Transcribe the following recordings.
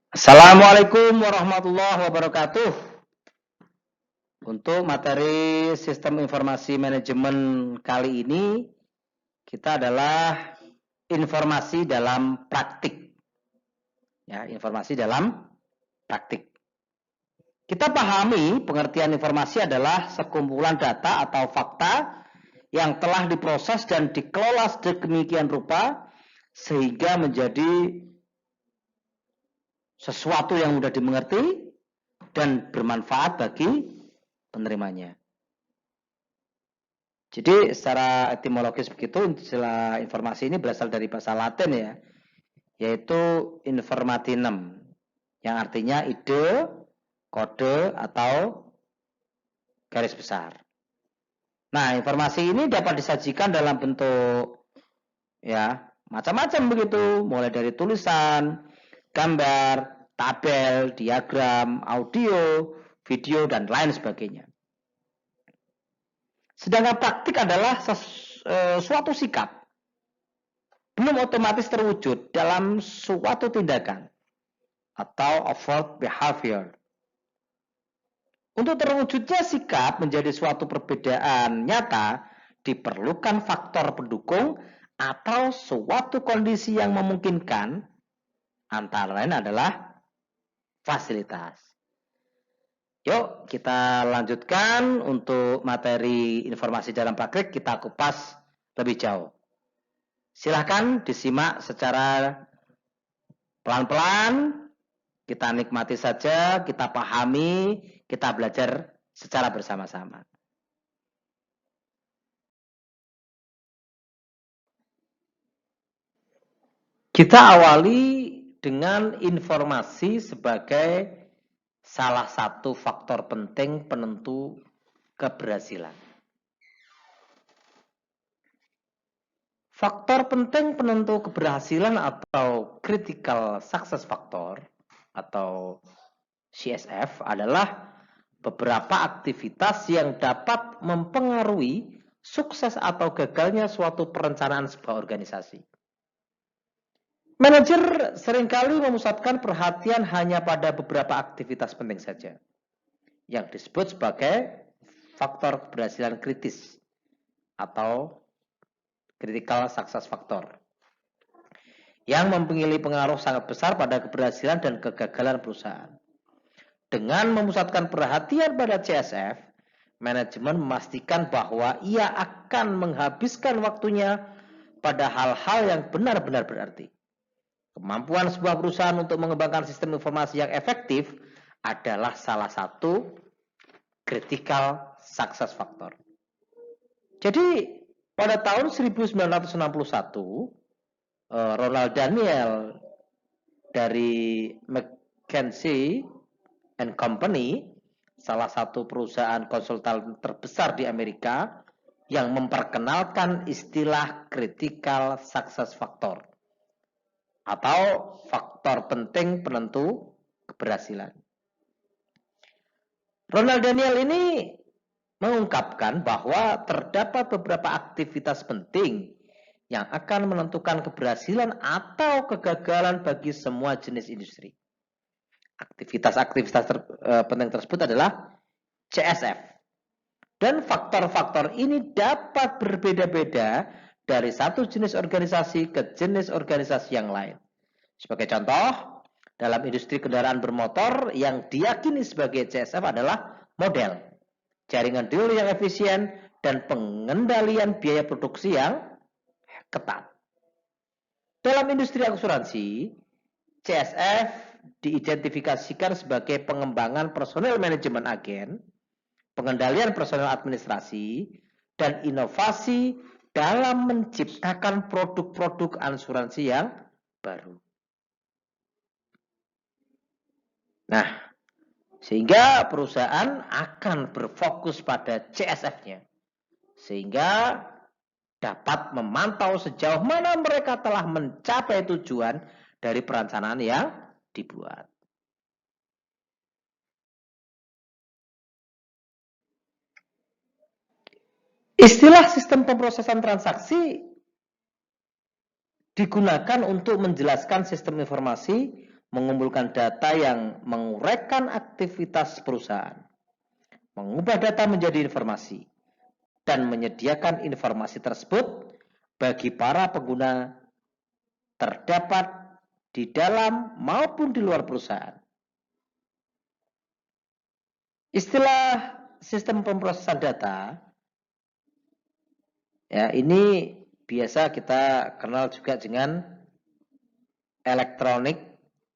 Assalamualaikum warahmatullahi wabarakatuh. Untuk materi sistem informasi manajemen kali ini, kita adalah informasi dalam praktik. Ya, informasi dalam praktik. Kita pahami pengertian informasi adalah sekumpulan data atau fakta yang telah diproses dan dikelola sedemikian rupa sehingga menjadi sesuatu yang mudah dimengerti dan bermanfaat bagi penerimanya. Jadi secara etimologis begitu, istilah informasi ini berasal dari bahasa Latin ya, yaitu informatinem, yang artinya ide, kode, atau garis besar. Nah, informasi ini dapat disajikan dalam bentuk ya macam-macam begitu, mulai dari tulisan, gambar, tabel, diagram, audio, video, dan lain sebagainya. Sedangkan praktik adalah suatu sikap, belum otomatis terwujud dalam suatu tindakan atau overt behavior. Untuk terwujudnya sikap menjadi suatu perbedaan nyata, diperlukan faktor pendukung atau suatu kondisi yang memungkinkan, antara lain adalah fasilitas. Yuk kita lanjutkan untuk materi informasi dalam praktik, kita kupas lebih jauh. Silahkan disimak secara pelan-pelan, kita nikmati saja, kita pahami, kita belajar secara bersama-sama. Kita awali dengan informasi sebagai salah satu faktor penting penentu keberhasilan. Faktor penting penentu keberhasilan atau critical success factor atau CSF adalah beberapa aktivitas yang dapat mempengaruhi sukses atau gagalnya suatu perencanaan sebuah organisasi. Manajer seringkali memusatkan perhatian hanya pada beberapa aktivitas penting saja, yang disebut sebagai faktor keberhasilan kritis atau critical success factor, yang mempunyai pengaruh sangat besar pada keberhasilan dan kegagalan perusahaan. Dengan memusatkan perhatian pada CSF, manajemen memastikan bahwa ia akan menghabiskan waktunya pada hal-hal yang benar-benar berarti. Kemampuan sebuah perusahaan untuk mengembangkan sistem informasi yang efektif adalah salah satu critical success factor. Jadi pada tahun 1961, Ronald Daniel dari McKinsey and Company, salah satu perusahaan konsultan terbesar di Amerika, yang memperkenalkan istilah critical success factor atau faktor penting penentu keberhasilan. Ronald Daniel ini mengungkapkan bahwa terdapat beberapa aktivitas penting yang akan menentukan keberhasilan atau kegagalan bagi semua jenis industri. Aktivitas-aktivitas penting tersebut adalah CSF. Dan faktor-faktor ini dapat berbeda-beda dari satu jenis organisasi ke jenis organisasi yang lain. Sebagai contoh, dalam industri kendaraan bermotor yang diyakini sebagai CSF adalah model, jaringan dealer yang efisien, dan pengendalian biaya produksi yang ketat. Dalam industri asuransi, CSF diidentifikasikan sebagai pengembangan personel manajemen agen, pengendalian personel administrasi, dan inovasi dalam menciptakan produk-produk asuransi yang baru. Nah, sehingga perusahaan akan berfokus pada CSF-nya, sehingga dapat memantau sejauh mana mereka telah mencapai tujuan dari perencanaan yang dibuat. Istilah sistem pemrosesan transaksi digunakan untuk menjelaskan sistem informasi mengumpulkan data yang menguraikan aktivitas perusahaan, mengubah data menjadi informasi, dan menyediakan informasi tersebut bagi para pengguna terdapat di dalam maupun di luar perusahaan. Istilah sistem pemrosesan data, ya, ini biasa kita kenal juga dengan Electronic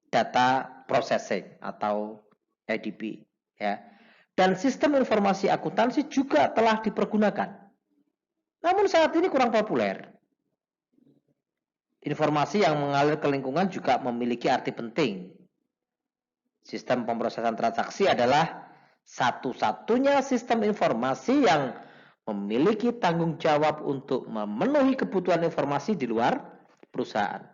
Data Processing atau EDP, ya. Dan sistem informasi akuntansi juga telah dipergunakan. Namun saat ini kurang populer. Informasi yang mengalir ke lingkungan juga memiliki arti penting. Sistem pemrosesan transaksi adalah satu-satunya sistem informasi yang memiliki tanggung jawab untuk memenuhi kebutuhan informasi di luar perusahaan.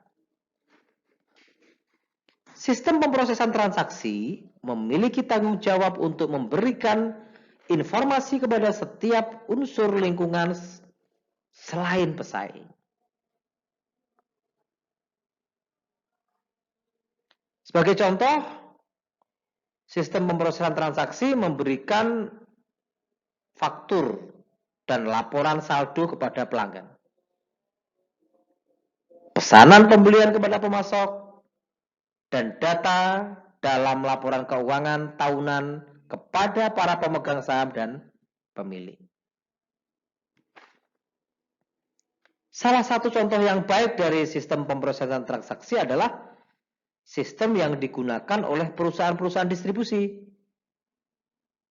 Sistem pemrosesan transaksi memiliki tanggung jawab untuk memberikan informasi kepada setiap unsur lingkungan selain pesaing. Sebagai contoh, sistem pemrosesan transaksi memberikan faktur dan laporan saldo kepada pelanggan. Pesanan pembelian kepada pemasok, dan data dalam laporan keuangan tahunan kepada para pemegang saham dan pemilik. Salah satu contoh yang baik dari sistem pemrosesan transaksi adalah sistem yang digunakan oleh perusahaan-perusahaan distribusi.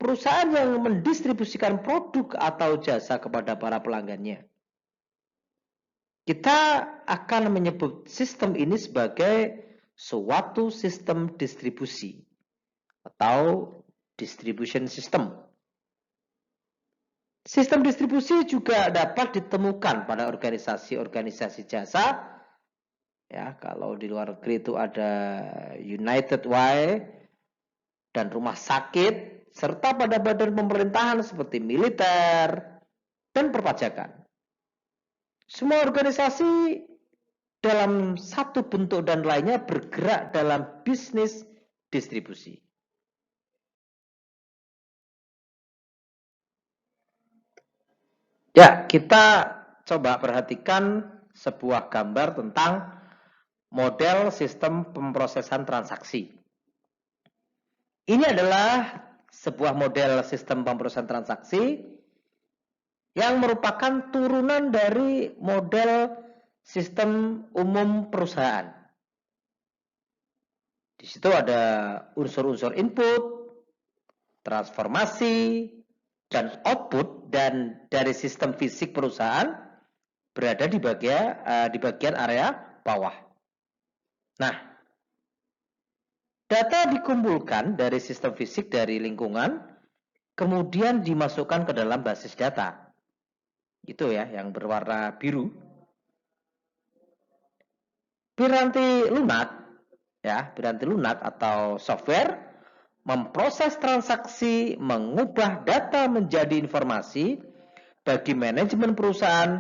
Perusahaan yang mendistribusikan produk atau jasa kepada para pelanggannya. Kita akan menyebut sistem ini sebagai suatu sistem distribusi atau distribution system. Sistem distribusi juga dapat ditemukan pada organisasi-organisasi jasa. Ya, kalau di luar negeri itu ada United Way dan rumah sakit, serta pada badan pemerintahan seperti militer dan perpajakan. Semua organisasi dalam satu bentuk dan lainnya bergerak dalam bisnis distribusi. Ya, kita coba perhatikan sebuah gambar tentang model sistem pemrosesan transaksi. Ini adalah sebuah model sistem pemrosesan transaksi yang merupakan turunan dari model sistem umum perusahaan. Di situ ada unsur-unsur input, transformasi, dan output, dan dari sistem fisik perusahaan berada di bagian area bawah. Nah, data dikumpulkan dari sistem fisik dari lingkungan, kemudian dimasukkan ke dalam basis data. Itu ya, yang berwarna biru. Piranti lunak, ya, piranti lunak atau software memproses transaksi, mengubah data menjadi informasi bagi manajemen perusahaan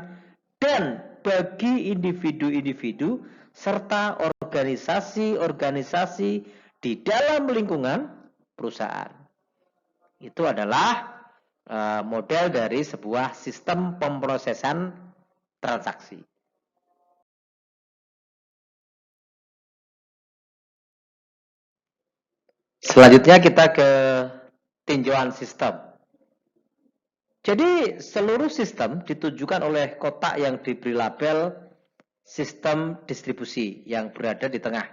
dan bagi individu-individu serta organisasi-organisasi di dalam lingkungan perusahaan. Itu adalah model dari sebuah sistem pemrosesan transaksi. Selanjutnya kita ke tinjauan sistem. Jadi seluruh sistem ditujukan oleh kotak yang diberi label sistem distribusi yang berada di tengah.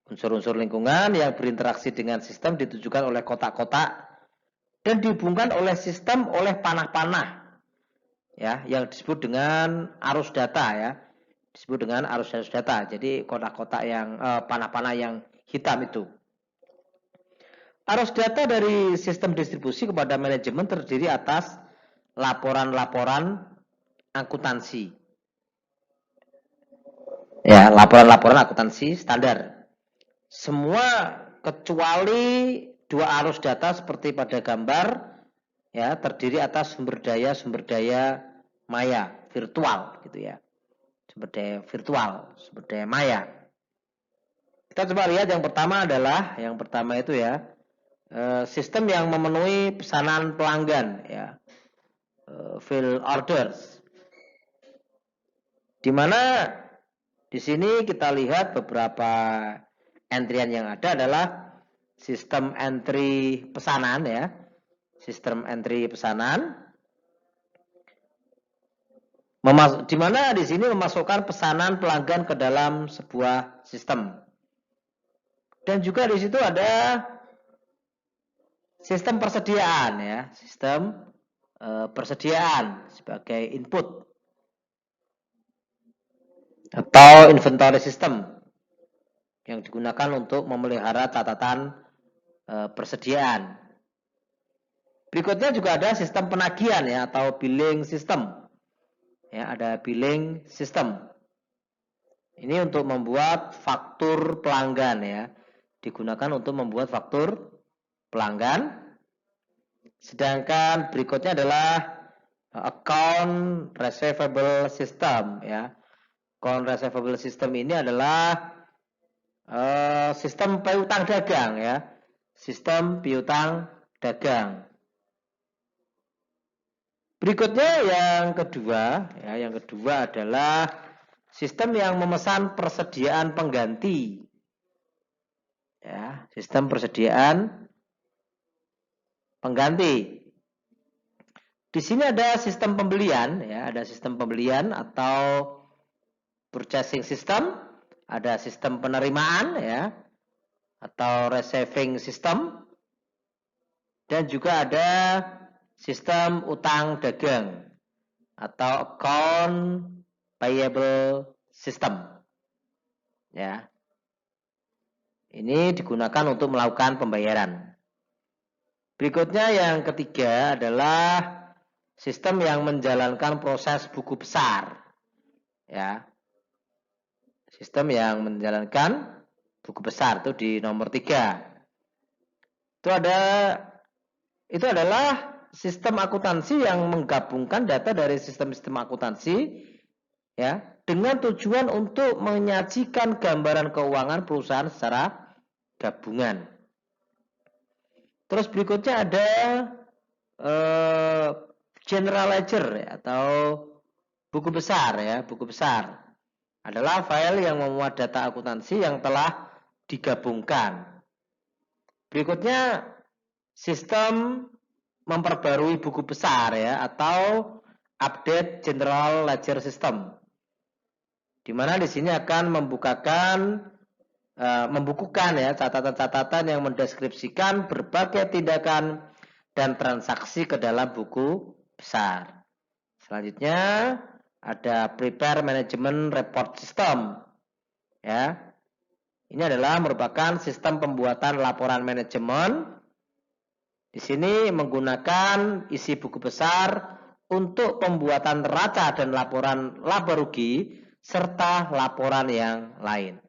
Unsur-unsur lingkungan yang berinteraksi dengan sistem ditujukan oleh kotak-kotak dan dihubungkan oleh sistem oleh panah-panah, ya, yang disebut dengan arus data, ya, disebut dengan arus data. Jadi kotak-kotak yang panah-panah yang hitam itu. Arus data dari sistem distribusi kepada manajemen terdiri atas laporan-laporan akuntansi. Ya, laporan-laporan akuntansi standar. Semua kecuali dua arus data seperti pada gambar, ya, terdiri atas sumber daya maya, virtual gitu ya. Sumber daya virtual, sumber daya maya. Kita coba lihat yang pertama itu ya, sistem yang memenuhi pesanan pelanggan ya, fill orders. Di mana di sini kita lihat beberapa entrian yang ada adalah sistem entry pesanan ya, sistem entry pesanan. Di mana di sini memasukkan pesanan pelanggan ke dalam sebuah sistem. Dan juga di situ ada sistem persediaan ya, sistem persediaan sebagai input atau inventory system yang digunakan untuk memelihara catatan persediaan. Berikutnya juga ada sistem penagihan ya atau billing system. Ya, ada billing system. Ini untuk membuat faktur pelanggan ya. Digunakan untuk membuat faktur pelanggan. Sedangkan berikutnya adalah account receivable system ya. Account receivable system ini adalah sistem piutang dagang ya. Sistem piutang dagang. Berikutnya yang kedua adalah sistem yang memesan persediaan pengganti. Ya, sistem persediaan pengganti. Di sini ada sistem pembelian ya, ada sistem pembelian atau purchasing system, ada sistem penerimaan ya atau receiving system, dan juga ada sistem utang dagang atau account payable system. Ya. Ini digunakan untuk melakukan pembayaran. Berikutnya yang ketiga adalah sistem yang menjalankan proses buku besar. Ya. Sistem yang menjalankan buku besar itu di nomor 3. Itu adalah sistem akuntansi yang menggabungkan data dari sistem-sistem akuntansi ya dengan tujuan untuk menyajikan gambaran keuangan perusahaan secara gabungan. Terus berikutnya ada general ledger ya, atau buku besar ya. Buku besar adalah file yang memuat data akuntansi yang telah digabungkan. Berikutnya sistem memperbarui buku besar ya atau update general ledger system. Di mana di sini akan membukukan ya catatan-catatan yang mendeskripsikan berbagai tindakan dan transaksi ke dalam buku besar. Selanjutnya ada prepare management report system. Ya. Ini adalah merupakan sistem pembuatan laporan manajemen. Di sini menggunakan isi buku besar untuk pembuatan neraca dan laporan laba rugi serta laporan yang lain.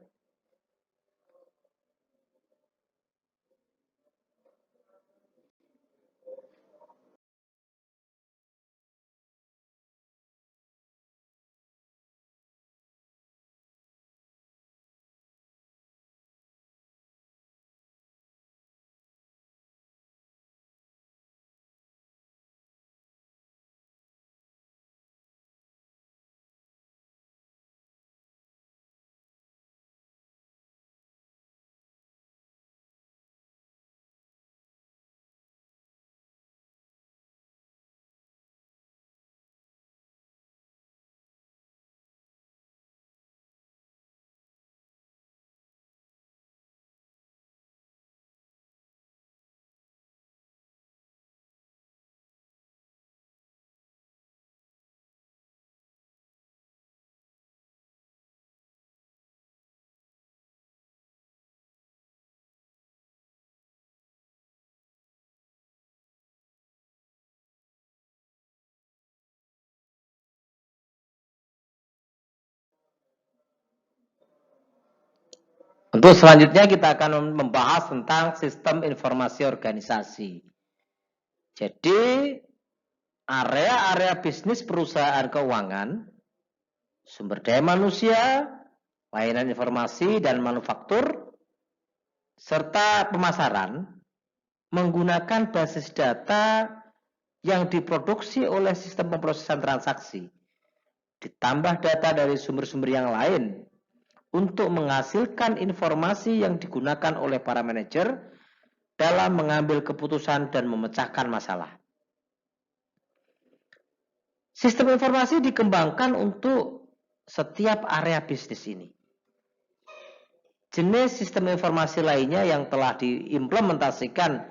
Untuk selanjutnya kita akan membahas tentang sistem informasi organisasi. Jadi area-area bisnis perusahaan keuangan, sumber daya manusia, layanan informasi dan manufaktur, serta pemasaran menggunakan basis data yang diproduksi oleh sistem pemrosesan transaksi, ditambah data dari sumber-sumber yang lain untuk menghasilkan informasi yang digunakan oleh para manajer dalam mengambil keputusan dan memecahkan masalah. Sistem informasi dikembangkan untuk setiap area bisnis ini. Jenis sistem informasi lainnya yang telah diimplementasikan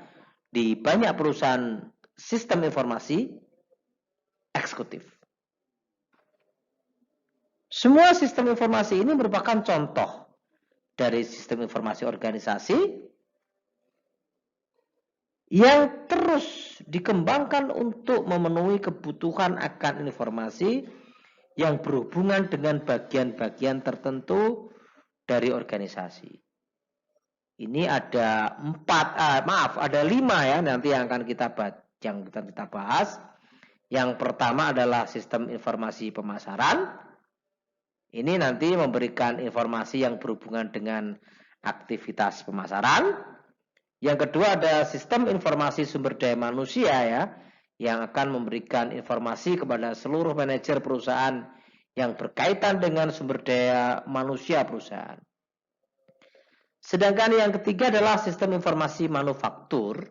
di banyak perusahaan sistem informasi eksekutif. Semua sistem informasi ini merupakan contoh dari sistem informasi organisasi yang terus dikembangkan untuk memenuhi kebutuhan akan informasi yang berhubungan dengan bagian-bagian tertentu dari organisasi. Ini ada ada 5 ya nanti yang akan kita bahas. Yang pertama adalah sistem informasi pemasaran. Ini nanti memberikan informasi yang berhubungan dengan aktivitas pemasaran. Yang kedua ada sistem informasi sumber daya manusia ya, yang akan memberikan informasi kepada seluruh manajer perusahaan yang berkaitan dengan sumber daya manusia perusahaan. Sedangkan yang ketiga adalah sistem informasi manufaktur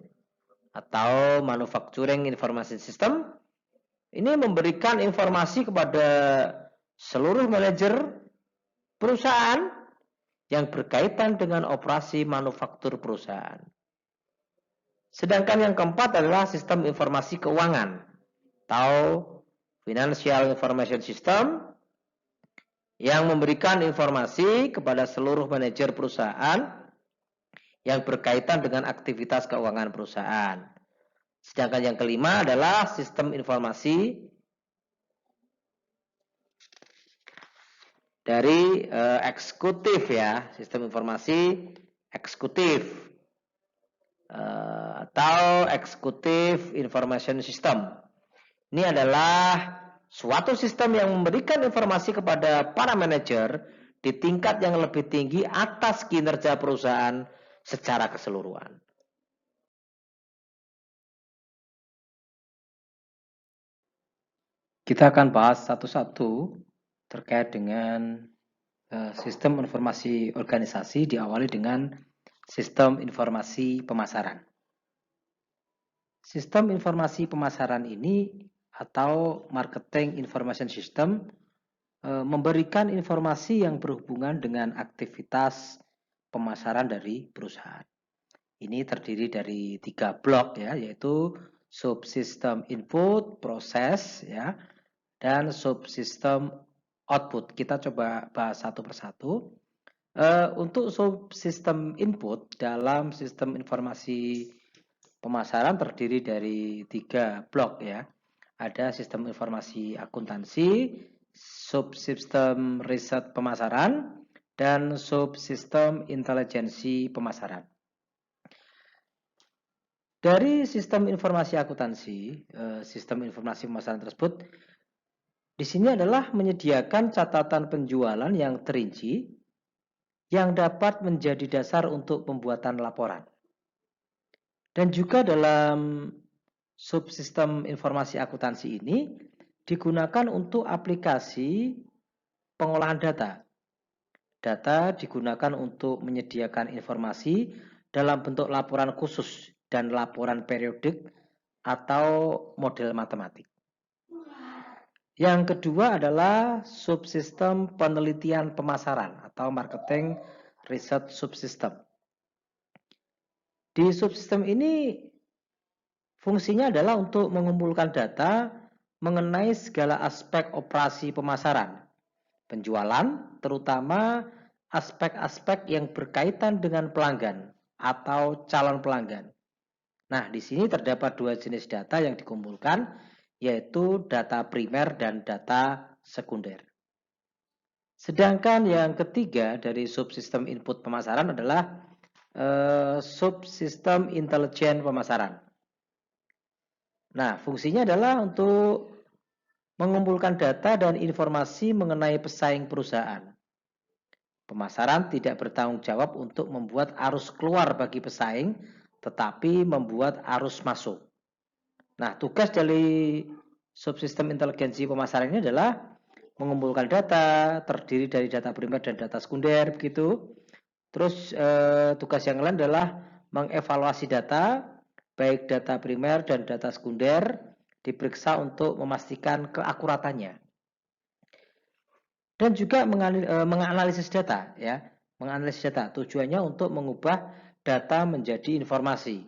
atau manufacturing information system. Ini memberikan informasi kepada seluruh manajer perusahaan yang berkaitan dengan operasi manufaktur perusahaan. Sedangkan yang keempat adalah sistem informasi keuangan atau financial information system yang memberikan informasi kepada seluruh manajer perusahaan yang berkaitan dengan aktivitas keuangan perusahaan. Sedangkan yang kelima adalah sistem informasi dari eksekutif ya, sistem informasi eksekutif atau executive information system. Ini adalah suatu sistem yang memberikan informasi kepada para manajer di tingkat yang lebih tinggi atas kinerja perusahaan secara keseluruhan. Kita akan bahas satu-satu terkait dengan sistem informasi organisasi, diawali dengan sistem informasi pemasaran. Sistem informasi pemasaran ini atau marketing information system memberikan informasi yang berhubungan dengan aktivitas pemasaran dari perusahaan. Ini terdiri dari 3 blok ya, yaitu subsistem input, proses ya, dan subsistem output. Kita coba bahas satu persatu. Untuk subsistem input dalam sistem informasi pemasaran terdiri dari 3 blok ya. Ada sistem informasi akuntansi, subsistem riset pemasaran, dan subsistem intelijensi pemasaran. Dari sistem informasi akuntansi, sistem informasi pemasaran tersebut di sini adalah menyediakan catatan penjualan yang terinci yang dapat menjadi dasar untuk pembuatan laporan. Dan juga dalam subsistem informasi akuntansi ini digunakan untuk aplikasi pengolahan data. Data digunakan untuk menyediakan informasi dalam bentuk laporan khusus dan laporan periodik atau model matematik. Yang kedua adalah subsistem penelitian pemasaran atau marketing research subsystem. Di subsistem ini fungsinya adalah untuk mengumpulkan data mengenai segala aspek operasi pemasaran, penjualan, terutama aspek-aspek yang berkaitan dengan pelanggan atau calon pelanggan. Nah, di sini terdapat 2 jenis data yang dikumpulkan, yaitu data primer dan data sekunder. Sedangkan yang ketiga dari subsistem input pemasaran adalah subsistem intelijen pemasaran. Nah, fungsinya adalah untuk mengumpulkan data dan informasi mengenai pesaing perusahaan. Pemasaran tidak bertanggung jawab untuk membuat arus keluar bagi pesaing, tetapi membuat arus masuk. Nah, tugas dari subsistem inteligensi pemasaran ini adalah mengumpulkan data, terdiri dari data primer dan data sekunder, begitu. Terus tugas yang lain adalah mengevaluasi data, baik data primer dan data sekunder, diperiksa untuk memastikan keakuratannya. Dan juga menganalisis data, ya, menganalisis data. Tujuannya untuk mengubah data menjadi informasi.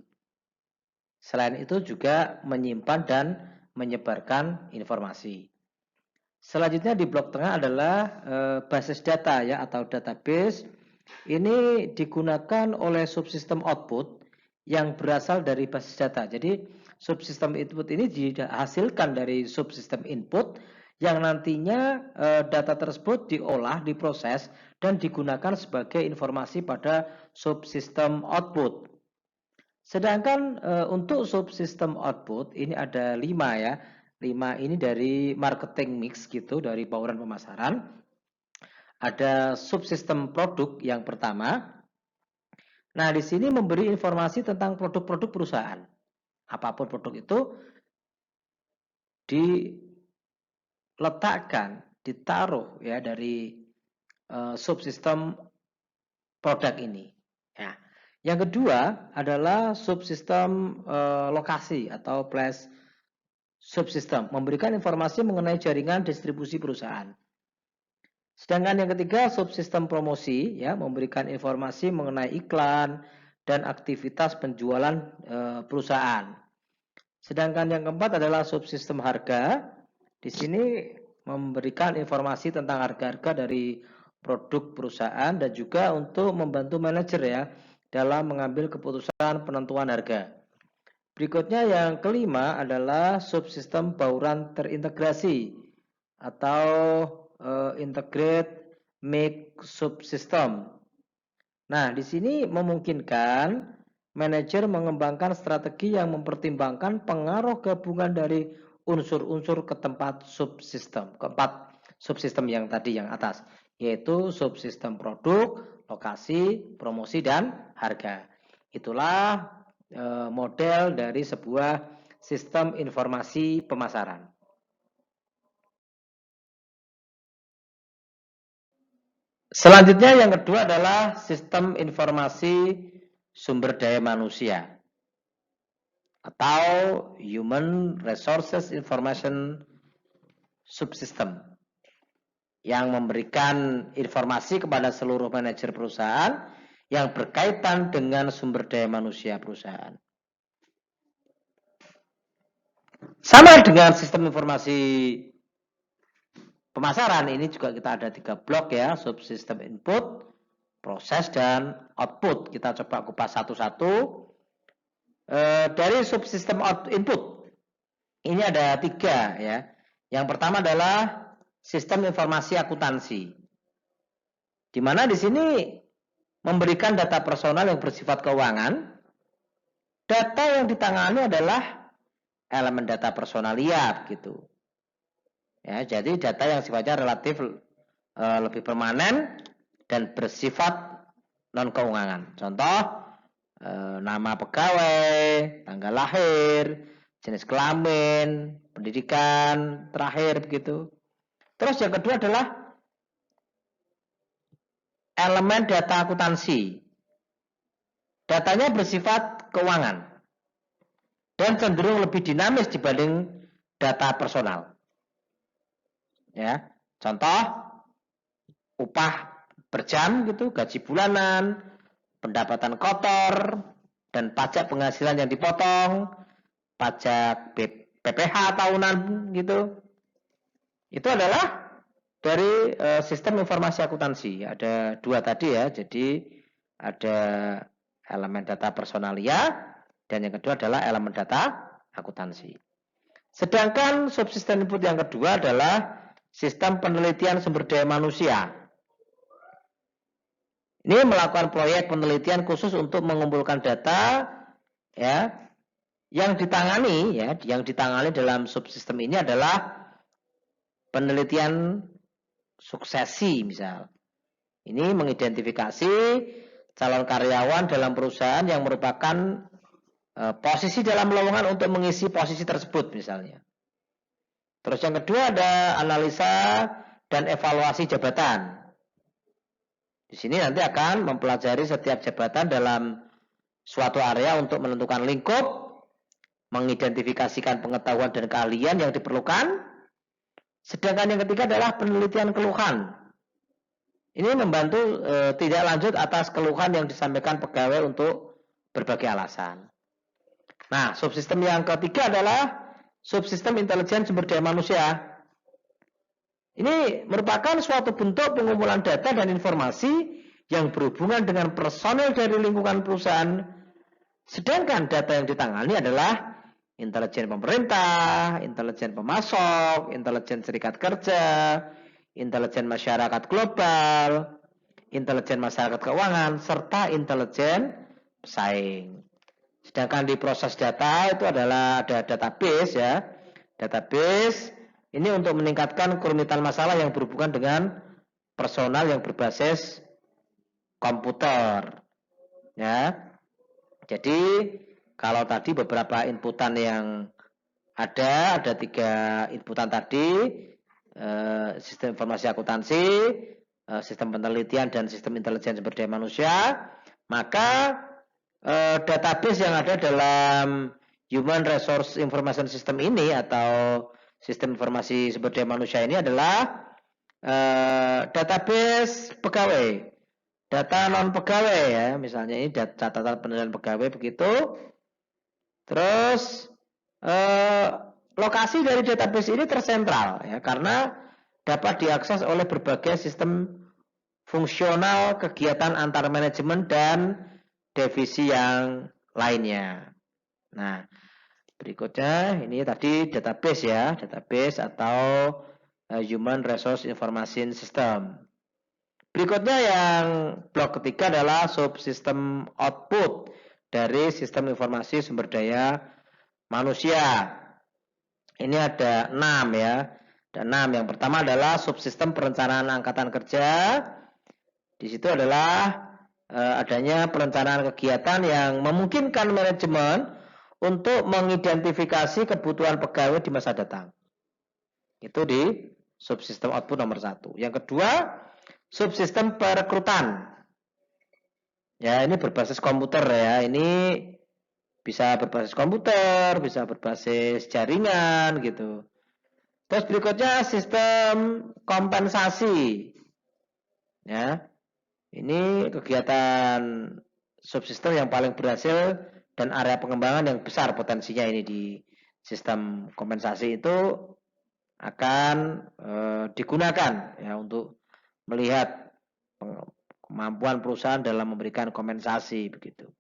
Selain itu juga menyimpan dan menyebarkan informasi. Selanjutnya di blok tengah adalah basis data, ya, atau database. Ini digunakan oleh subsistem output yang berasal dari basis data. Jadi subsistem input ini dihasilkan dari subsistem input yang nantinya data tersebut diolah, diproses, dan digunakan sebagai informasi pada subsistem output. Sedangkan untuk subsistem output ini ada 5, ya. 5 ini dari marketing mix gitu, dari bauran pemasaran. Ada subsistem produk yang pertama. Nah, di sini memberi informasi tentang produk-produk perusahaan. Apapun produk itu diletakkan, ditaruh, ya, dari subsistem produk ini. Ya. Yang kedua adalah subsistem lokasi atau place subsistem, memberikan informasi mengenai jaringan distribusi perusahaan. Sedangkan yang ketiga subsistem promosi, ya, memberikan informasi mengenai iklan dan aktivitas penjualan perusahaan. Sedangkan yang keempat adalah subsistem harga. Di sini memberikan informasi tentang harga-harga dari produk perusahaan dan juga untuk membantu manajer, ya, dalam mengambil keputusan penentuan harga. Berikutnya yang kelima adalah subsistem bauran terintegrasi atau integrate make subsystem. Nah, di sini memungkinkan manajer mengembangkan strategi yang mempertimbangkan pengaruh gabungan dari unsur-unsur keempat subsistem yang tadi yang atas, yaitu subsistem produk, lokasi, promosi, dan harga. Itulah model dari sebuah sistem informasi pemasaran. Selanjutnya yang kedua adalah sistem informasi sumber daya manusia atau Human Resources Information Subsystem yang memberikan informasi kepada seluruh manajer perusahaan yang berkaitan dengan sumber daya manusia perusahaan. Sama dengan sistem informasi pemasaran, ini juga kita ada 3 blok, ya, subsistem input, proses, dan output. Kita coba kupas satu-satu. Dari subsistem input, ini ada 3, ya. Yang pertama adalah sistem informasi akuntansi, di mana di sini memberikan data personal yang bersifat keuangan. Data yang ditangani adalah elemen data personalia, gitu. Ya, jadi data yang sifatnya relatif lebih permanen dan bersifat non keuangan. Contoh, nama pegawai, tanggal lahir, jenis kelamin, pendidikan terakhir, begitu. Terus yang kedua adalah elemen data akuntansi. Datanya bersifat keuangan dan cenderung lebih dinamis dibanding data personal. Ya, contoh upah per jam, gitu, gaji bulanan, pendapatan kotor, dan pajak penghasilan yang dipotong, pajak PPH tahunan, gitu. Itu adalah dari sistem informasi akuntansi. Ada 2 tadi, ya. Jadi ada elemen data personalia dan yang kedua adalah elemen data akuntansi. Sedangkan subsistem input yang kedua adalah sistem penelitian sumber daya manusia. Ini melakukan proyek penelitian khusus untuk mengumpulkan data, ya, yang ditangani, ya, yang ditangani dalam subsistem ini adalah penelitian suksesi, misal. Ini mengidentifikasi calon karyawan dalam perusahaan yang merupakan posisi dalam lowongan untuk mengisi posisi tersebut misalnya. Terus yang kedua ada analisa dan evaluasi jabatan. Di sini nanti akan mempelajari setiap jabatan dalam suatu area untuk menentukan lingkup, mengidentifikasikan pengetahuan dan keahlian yang diperlukan. Sedangkan yang ketiga adalah penelitian keluhan. Ini membantu tidak lanjut atas keluhan yang disampaikan pegawai untuk berbagai alasan. Nah, subsistem yang ketiga adalah subsistem intelijen sumber daya manusia. Ini merupakan suatu bentuk pengumpulan data dan informasi yang berhubungan dengan personel dari lingkungan perusahaan. Sedangkan data yang ditangani adalah intelijen pemerintah, intelijen pemasok, intelijen serikat kerja, intelijen masyarakat global, intelijen masyarakat keuangan, serta intelijen pesaing. Sedangkan di proses data itu adalah ada database ya. Database ini untuk meningkatkan kerumitan masalah yang berhubungan dengan personal yang berbasis komputer. Ya. Jadi kalau tadi beberapa inputan yang ada 3 inputan tadi, sistem informasi akuntansi, sistem penelitian dan sistem intelijen sumber daya manusia, maka database yang ada dalam Human Resource Information System ini atau sistem informasi sumber daya manusia ini adalah database pegawai, data non pegawai ya, misalnya ini catatan penilaian pegawai begitu. Terus lokasi dari database ini tersentral ya, karena dapat diakses oleh berbagai sistem fungsional kegiatan antar manajemen dan divisi yang lainnya. Nah, berikutnya ini tadi database ya, database atau Human Resource Information System. Berikutnya yang blok ketiga adalah subsistem output dari sistem informasi sumber daya manusia. Ini ada 6 ya. Ada 6. Yang pertama adalah subsistem perencanaan angkatan kerja. Di situ adalah adanya perencanaan kegiatan yang memungkinkan manajemen untuk mengidentifikasi kebutuhan pegawai di masa datang. Itu di subsistem output nomor 1. Yang kedua, subsistem perekrutan. Ya, ini berbasis komputer ya. Ini bisa berbasis komputer, bisa berbasis jaringan gitu. Terus berikutnya sistem kompensasi. Ya. Ini kegiatan subsistem yang paling berhasil dan area pengembangan yang besar potensinya ini di sistem kompensasi itu akan digunakan ya untuk melihat kemampuan perusahaan dalam memberikan kompensasi begitu.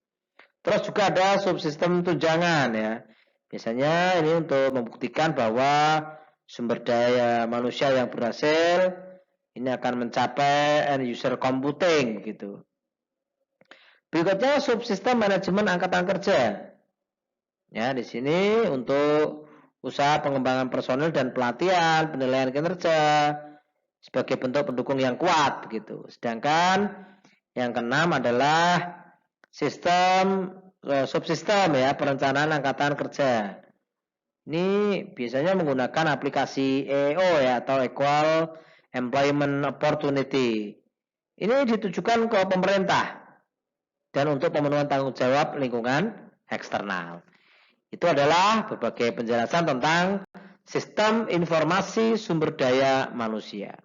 Terus juga ada subsistem tunjangan ya. Biasanya ini untuk membuktikan bahwa sumber daya manusia yang berhasil ini akan mencapai end user computing gitu. Berikutnya subsistem manajemen angkatan kerja. Ya, di sini untuk usaha pengembangan personel dan pelatihan, penilaian kinerja sebagai bentuk pendukung yang kuat begitu. Sedangkan yang keenam adalah sistem subsistem ya, perencanaan angkatan kerja. Ini biasanya menggunakan aplikasi EO ya atau Equal Employment Opportunity. Ini ditujukan ke pemerintah dan untuk pemenuhan tanggung jawab lingkungan eksternal. Itu adalah berbagai penjelasan tentang sistem informasi sumber daya manusia.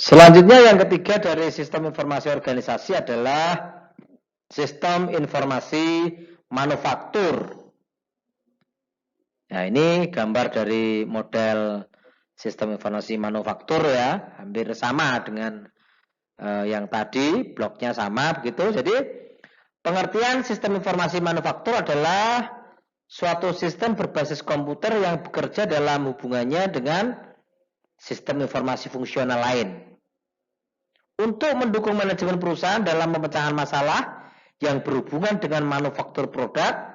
Selanjutnya yang ketiga dari sistem informasi organisasi adalah sistem informasi manufaktur. Nah, ini gambar dari model sistem informasi manufaktur ya, hampir sama dengan yang tadi, bloknya sama begitu. Jadi, pengertian sistem informasi manufaktur adalah suatu sistem berbasis komputer yang bekerja dalam hubungannya dengan sistem informasi fungsional lain. Untuk mendukung manajemen perusahaan dalam pemecahan masalah yang berhubungan dengan manufaktur produk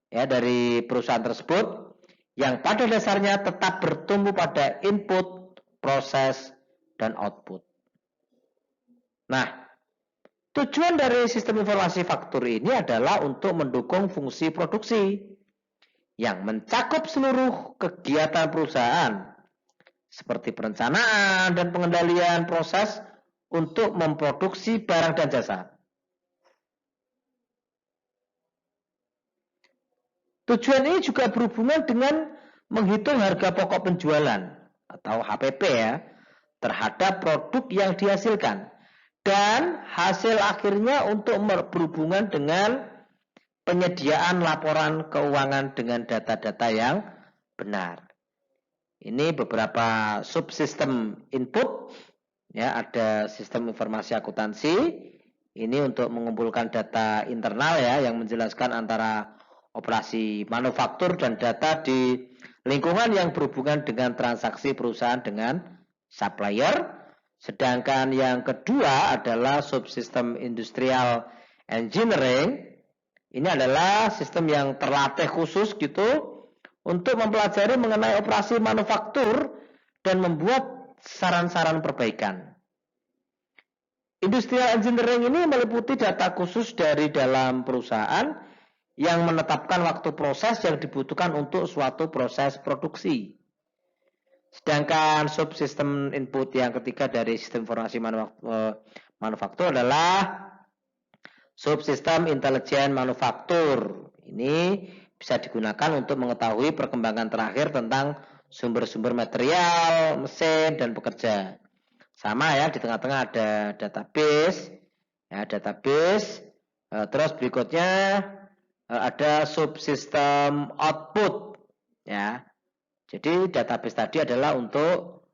ya dari perusahaan tersebut, yang pada dasarnya tetap bertumbuh pada input, proses, dan output. Nah, tujuan dari sistem informasi faktur ini adalah untuk mendukung fungsi produksi yang mencakup seluruh kegiatan perusahaan, seperti perencanaan dan pengendalian proses untuk memproduksi barang dan jasa. Tujuan ini juga berhubungan dengan menghitung harga pokok penjualan atau HPP ya, terhadap produk yang dihasilkan. Dan hasil akhirnya untuk berhubungan dengan penyediaan laporan keuangan dengan data-data yang benar. Ini beberapa subsistem input, ya, ada sistem informasi akuntansi. Ini untuk mengumpulkan data internal ya, yang menjelaskan antara operasi manufaktur dan data di lingkungan yang berhubungan dengan transaksi perusahaan dengan supplier. Sedangkan yang kedua adalah subsistem industrial engineering. Ini adalah sistem yang terlatih khusus gitu untuk mempelajari mengenai operasi manufaktur dan membuat saran-saran perbaikan. Industrial engineering ini meliputi data khusus dari dalam perusahaan yang menetapkan waktu proses yang dibutuhkan untuk suatu proses produksi. Sedangkan subsistem input yang ketiga dari sistem informasi manufaktur adalah subsistem intelijen manufaktur. Ini bisa digunakan untuk mengetahui perkembangan terakhir tentang sumber-sumber material, mesin, dan pekerja. Sama ya, di tengah-tengah ada database. Ya, database. Terus berikutnya ada subsistem output. Ya. Jadi database tadi adalah untuk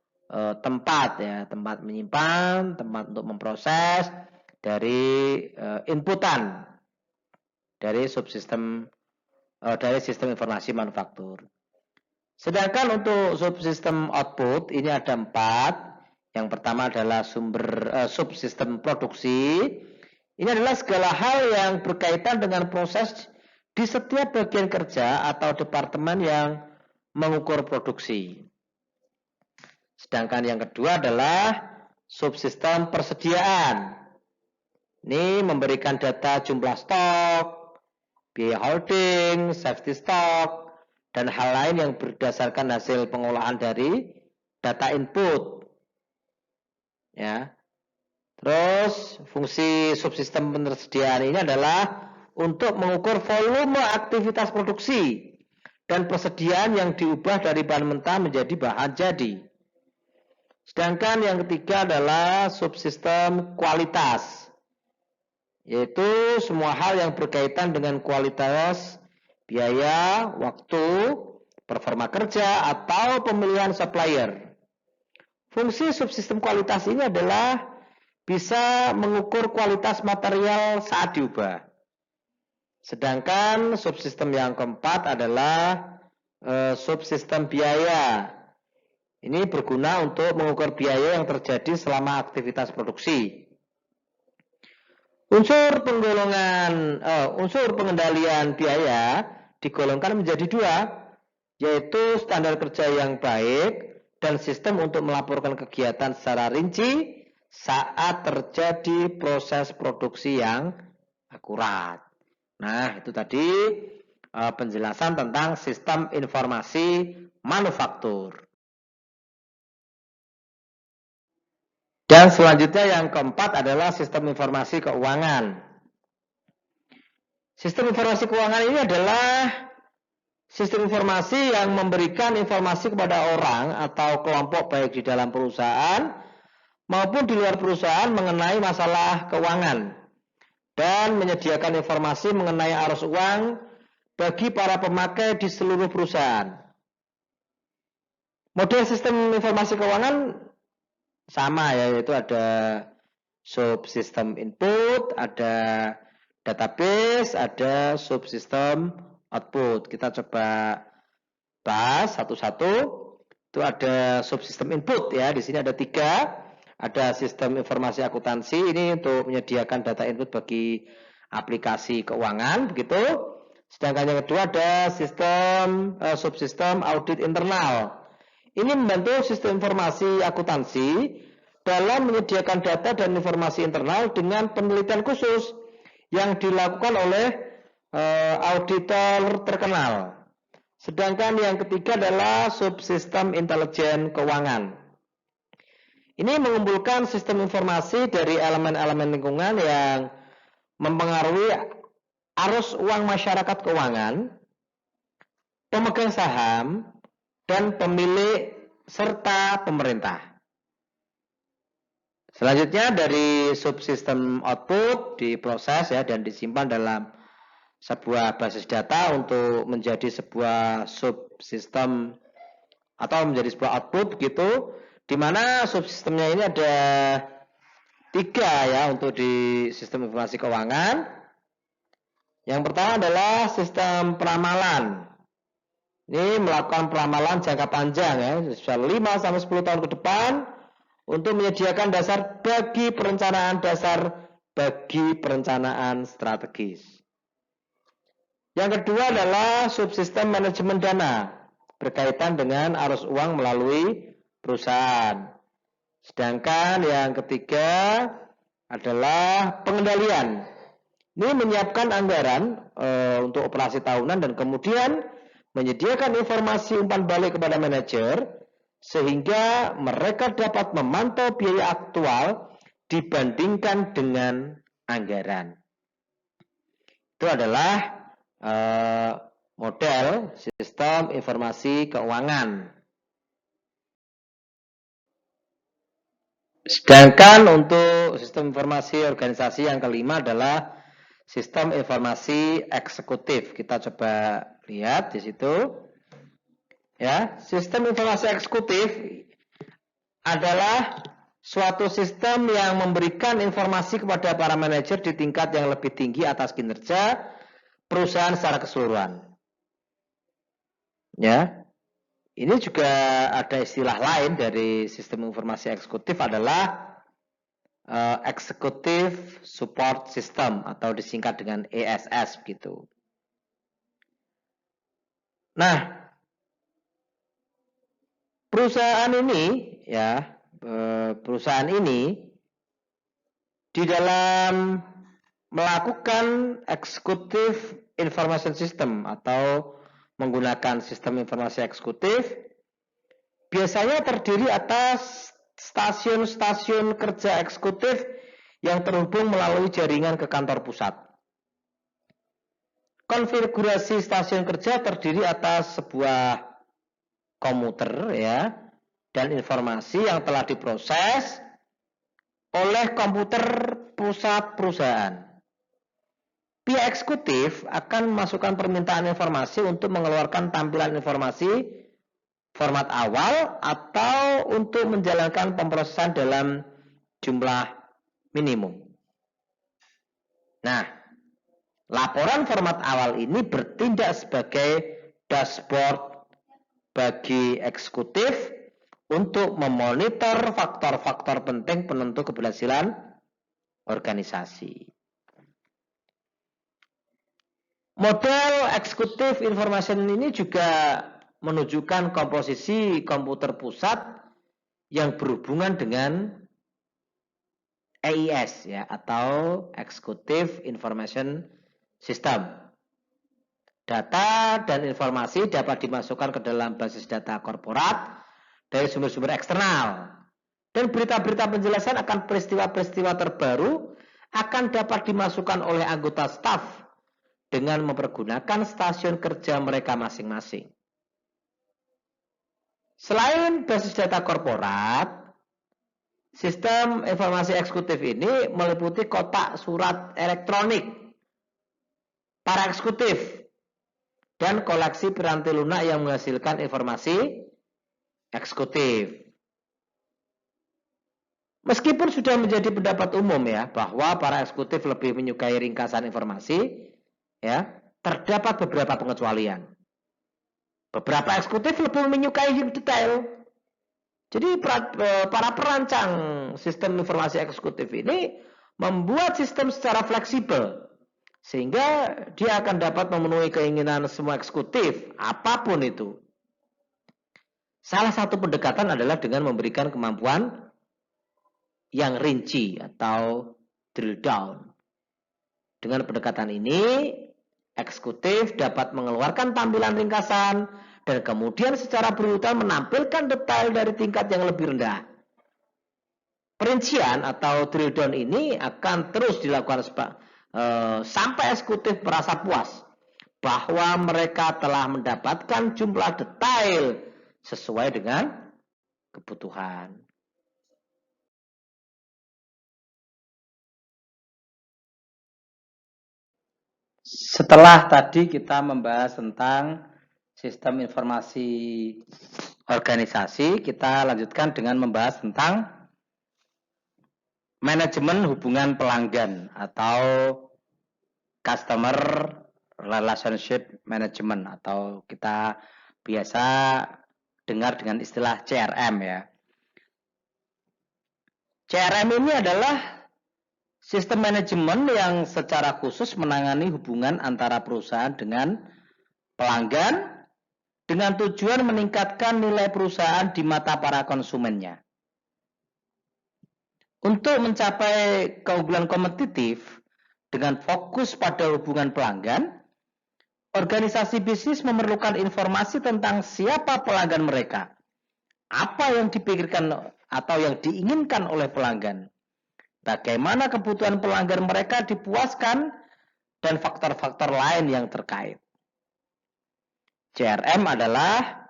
tempat ya, tempat menyimpan, tempat untuk memproses dari inputan dari subsistem dari sistem informasi manufaktur. Sedangkan untuk subsistem output ini ada 4. Yang pertama adalah subsistem produksi. Ini adalah segala hal yang berkaitan dengan proses di setiap bagian kerja atau departemen yang mengukur produksi. Sedangkan yang kedua adalah subsistem persediaan. Ini memberikan data jumlah stok, biaya holding, safety stock, dan hal lain yang berdasarkan hasil pengolahan dari data input. Ya. Terus fungsi subsistem persediaan ini adalah untuk mengukur volume aktivitas produksi dan persediaan yang diubah dari bahan mentah menjadi bahan jadi. Sedangkan yang ketiga adalah subsistem kualitas, yaitu semua hal yang berkaitan dengan kualitas, biaya, waktu, performa kerja, atau pemilihan supplier. Fungsi subsistem kualitas ini adalah bisa mengukur kualitas material saat diubah. Sedangkan subsistem yang keempat adalah subsistem biaya. Ini berguna untuk mengukur biaya yang terjadi selama aktivitas produksi. Unsur pengendalian biaya digolongkan menjadi 2, yaitu standar kerja yang baik dan sistem untuk melaporkan kegiatan secara rinci saat terjadi proses produksi yang akurat. Nah, itu tadi penjelasan tentang sistem informasi manufaktur. Dan selanjutnya yang keempat adalah sistem informasi keuangan. Sistem informasi keuangan ini adalah sistem informasi yang memberikan informasi kepada orang atau kelompok baik di dalam perusahaan maupun di luar perusahaan mengenai masalah keuangan dan menyediakan informasi mengenai arus uang bagi para pemakai di seluruh perusahaan. Model sistem informasi keuangan sama ya, yaitu ada subsistem input, ada database, ada subsistem output. Kita coba bahas satu-satu. Itu ada subsistem input ya, di sini ada 3. Ada sistem informasi akuntansi, ini untuk menyediakan data input bagi aplikasi keuangan, begitu. Sedangkan yang kedua ada sistem subsistem audit internal. Ini membantu sistem informasi akuntansi dalam menyediakan data dan informasi internal dengan penelitian khusus yang dilakukan oleh auditor terkenal. Sedangkan yang ketiga adalah subsistem intelijen keuangan. Ini mengumpulkan sistem informasi dari elemen-elemen lingkungan yang mempengaruhi arus uang masyarakat keuangan, pemegang saham, dan pemilik serta pemerintah. Selanjutnya dari subsistem output diproses ya dan disimpan dalam sebuah basis data untuk menjadi sebuah subsistem atau menjadi sebuah output begitu, di mana subsistemnya ini ada 3 ya untuk di sistem informasi keuangan. Yang pertama adalah sistem peramalan. Ini melakukan peramalan jangka panjang ya, 5 sampai 10 tahun ke depan untuk menyediakan dasar bagi perencanaan strategis. Yang kedua adalah subsistem manajemen dana berkaitan dengan arus uang melalui perusahaan. Sedangkan yang ketiga adalah pengendalian. Ini menyiapkan anggaran untuk operasi tahunan dan kemudian menyediakan informasi umpan balik kepada manajer sehingga mereka dapat memantau biaya aktual dibandingkan dengan anggaran. Itu adalah model sistem informasi keuangan. Sedangkan untuk sistem informasi organisasi yang kelima adalah sistem informasi eksekutif. Kita coba lihat di situ. Ya, sistem informasi eksekutif adalah suatu sistem yang memberikan informasi kepada para manajer di tingkat yang lebih tinggi atas kinerja perusahaan secara keseluruhan. Ya, ini juga ada istilah lain dari sistem informasi eksekutif adalah Executive Support System atau disingkat dengan ESS gitu. Nah, perusahaan ini di dalam melakukan Executive Information System atau menggunakan sistem informasi eksekutif biasanya terdiri atas stasiun-stasiun kerja eksekutif yang terhubung melalui jaringan ke kantor pusat. Konfigurasi stasiun kerja terdiri atas sebuah komuter ya dan informasi yang telah diproses oleh komputer pusat perusahaan. Pihak eksekutif akan memasukkan permintaan informasi untuk mengeluarkan tampilan informasi format awal atau untuk menjalankan pemrosesan dalam jumlah minimum. Nah, laporan format awal ini bertindak sebagai dashboard bagi eksekutif untuk memonitor faktor-faktor penting penentu keberhasilan organisasi. Model Executive Information ini juga menunjukkan komposisi komputer pusat yang berhubungan dengan EIS ya atau Executive Information System. Data dan informasi dapat dimasukkan ke dalam basis data korporat dari sumber-sumber eksternal. Dan berita-berita penjelasan akan peristiwa-peristiwa terbaru akan dapat dimasukkan oleh anggota staf dengan mempergunakan stasiun kerja mereka masing-masing. Selain basis data korporat, sistem informasi eksekutif ini meliputi kotak surat elektronik para eksekutif dan koleksi piranti lunak yang menghasilkan informasi eksekutif. Meskipun sudah menjadi pendapat umum ya bahwa para eksekutif lebih menyukai ringkasan informasi, ya, terdapat beberapa pengecualian. Beberapa eksekutif lebih menyukai yang detail. Jadi para perancang sistem informasi eksekutif ini membuat sistem secara fleksibel Sehingga dia akan dapat memenuhi keinginan semua eksekutif, apapun itu. Salah satu pendekatan adalah dengan memberikan kemampuan yang rinci atau drill down. Dengan pendekatan ini, eksekutif dapat mengeluarkan tampilan ringkasan dan kemudian secara berurutan menampilkan detail dari tingkat yang lebih rendah. Perincian atau drill down ini akan terus dilakukan sampai eksekutif merasa puas bahwa mereka telah mendapatkan jumlah detail sesuai dengan kebutuhan. Setelah tadi kita membahas tentang sistem informasi organisasi, kita lanjutkan dengan membahas tentang manajemen hubungan pelanggan atau customer relationship management atau kita biasa dengar dengan istilah CRM ya. CRM ini adalah sistem manajemen yang secara khusus menangani hubungan antara perusahaan dengan pelanggan dengan tujuan meningkatkan nilai perusahaan di mata para konsumennya. Untuk mencapai keunggulan kompetitif dengan fokus pada hubungan pelanggan, organisasi bisnis memerlukan informasi tentang siapa pelanggan mereka, apa yang dipikirkan atau yang diinginkan oleh pelanggan, bagaimana kebutuhan pelanggan mereka dipuaskan, dan faktor-faktor lain yang terkait. CRM adalah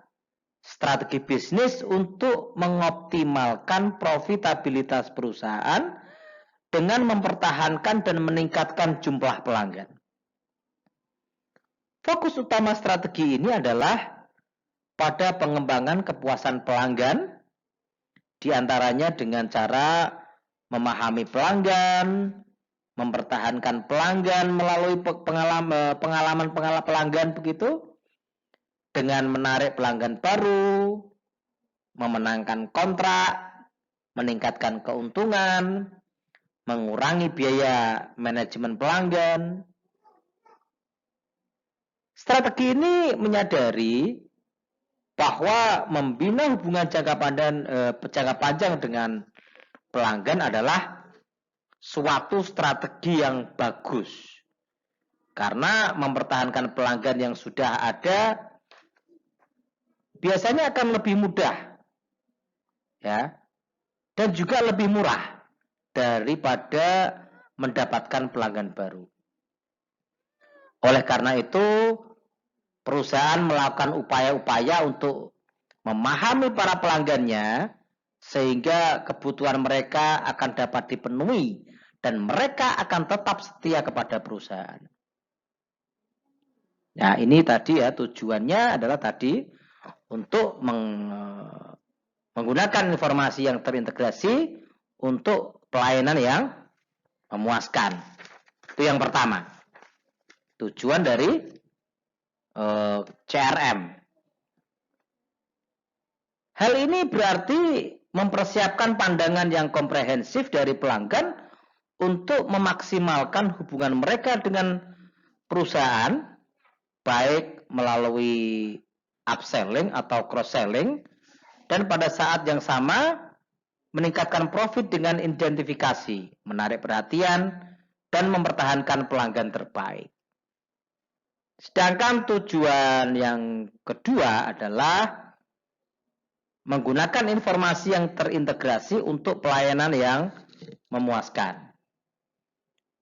strategi bisnis untuk mengoptimalkan profitabilitas perusahaan dengan mempertahankan dan meningkatkan jumlah pelanggan. Fokus utama strategi ini adalah pada pengembangan kepuasan pelanggan, diantaranya dengan cara memahami pelanggan, mempertahankan pelanggan melalui pengalaman pelanggan begitu, dengan menarik pelanggan baru, memenangkan kontrak, meningkatkan keuntungan, mengurangi biaya manajemen pelanggan. Strategi ini menyadari bahwa membina hubungan jangka panjang dengan pelanggan adalah suatu strategi yang bagus. Karena mempertahankan pelanggan yang sudah ada biasanya akan lebih mudah, ya, dan juga lebih murah daripada mendapatkan pelanggan baru. Oleh karena itu, perusahaan melakukan upaya-upaya untuk memahami para pelanggannya sehingga kebutuhan mereka akan dapat dipenuhi dan mereka akan tetap setia kepada perusahaan. Nah, ini tadi ya tujuannya adalah tadi untuk menggunakan informasi yang terintegrasi untuk pelayanan yang memuaskan. Itu yang pertama. Tujuan dari CRM. Hal ini berarti mempersiapkan pandangan yang komprehensif dari pelanggan untuk memaksimalkan hubungan mereka dengan perusahaan, baik melalui upselling atau cross-selling, dan pada saat yang sama meningkatkan profit dengan identifikasi, menarik perhatian, dan mempertahankan pelanggan terbaik. Sedangkan tujuan yang kedua adalah menggunakan informasi yang terintegrasi untuk pelayanan yang memuaskan.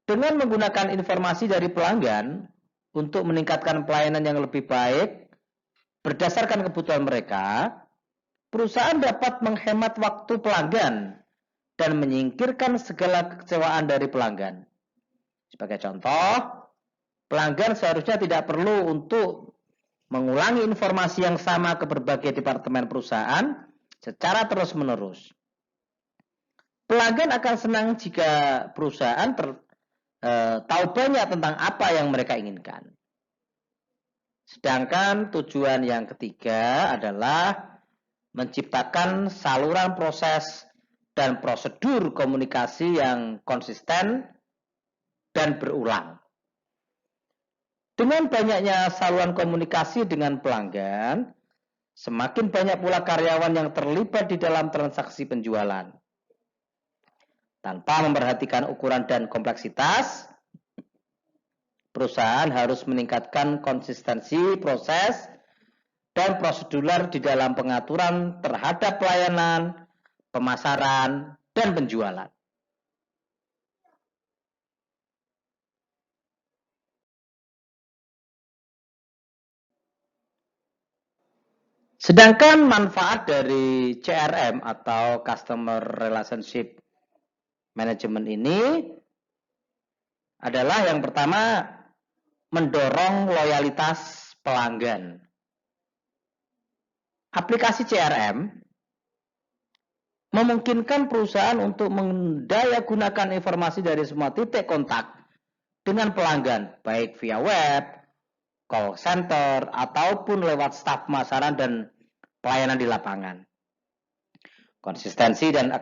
Dengan menggunakan informasi dari pelanggan untuk meningkatkan pelayanan yang lebih baik berdasarkan kebutuhan mereka, perusahaan dapat menghemat waktu pelanggan dan menyingkirkan segala kekecewaan dari pelanggan. Sebagai contoh, pelanggan seharusnya tidak perlu untuk mengulangi informasi yang sama ke berbagai departemen perusahaan secara terus-menerus. Pelanggan akan senang jika perusahaan tahu banyak tentang apa yang mereka inginkan. Sedangkan tujuan yang ketiga adalah menciptakan saluran proses dan prosedur komunikasi yang konsisten dan berulang. Dengan banyaknya saluran komunikasi dengan pelanggan, semakin banyak pula karyawan yang terlibat di dalam transaksi penjualan. Tanpa memperhatikan ukuran dan kompleksitas, perusahaan harus meningkatkan konsistensi proses dan prosedur di dalam pengaturan terhadap pelayanan, pemasaran, dan penjualan. Sedangkan manfaat dari CRM atau Customer Relationship Management ini adalah yang pertama, mendorong loyalitas pelanggan. Aplikasi CRM memungkinkan perusahaan untuk mendayagunakan informasi dari semua titik kontak dengan pelanggan, baik via web, call center, ataupun lewat staf pemasaran dan pelayanan di lapangan. Konsistensi dan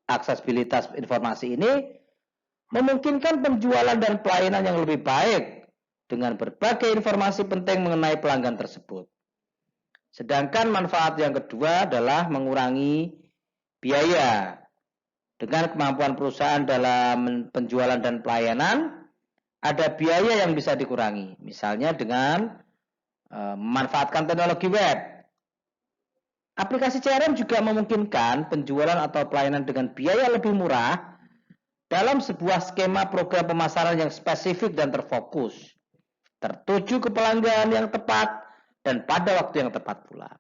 aksesibilitas informasi ini memungkinkan penjualan dan pelayanan yang lebih baik dengan berbagai informasi penting mengenai pelanggan tersebut. Sedangkan manfaat yang kedua adalah mengurangi biaya. Dengan kemampuan perusahaan dalam penjualan dan pelayanan, ada biaya yang bisa dikurangi. Misalnya dengan memanfaatkan teknologi web. Aplikasi CRM juga memungkinkan penjualan atau pelayanan dengan biaya lebih murah dalam sebuah skema program pemasaran yang spesifik dan terfokus, tertuju ke pelanggan yang tepat dan pada waktu yang tepat pula.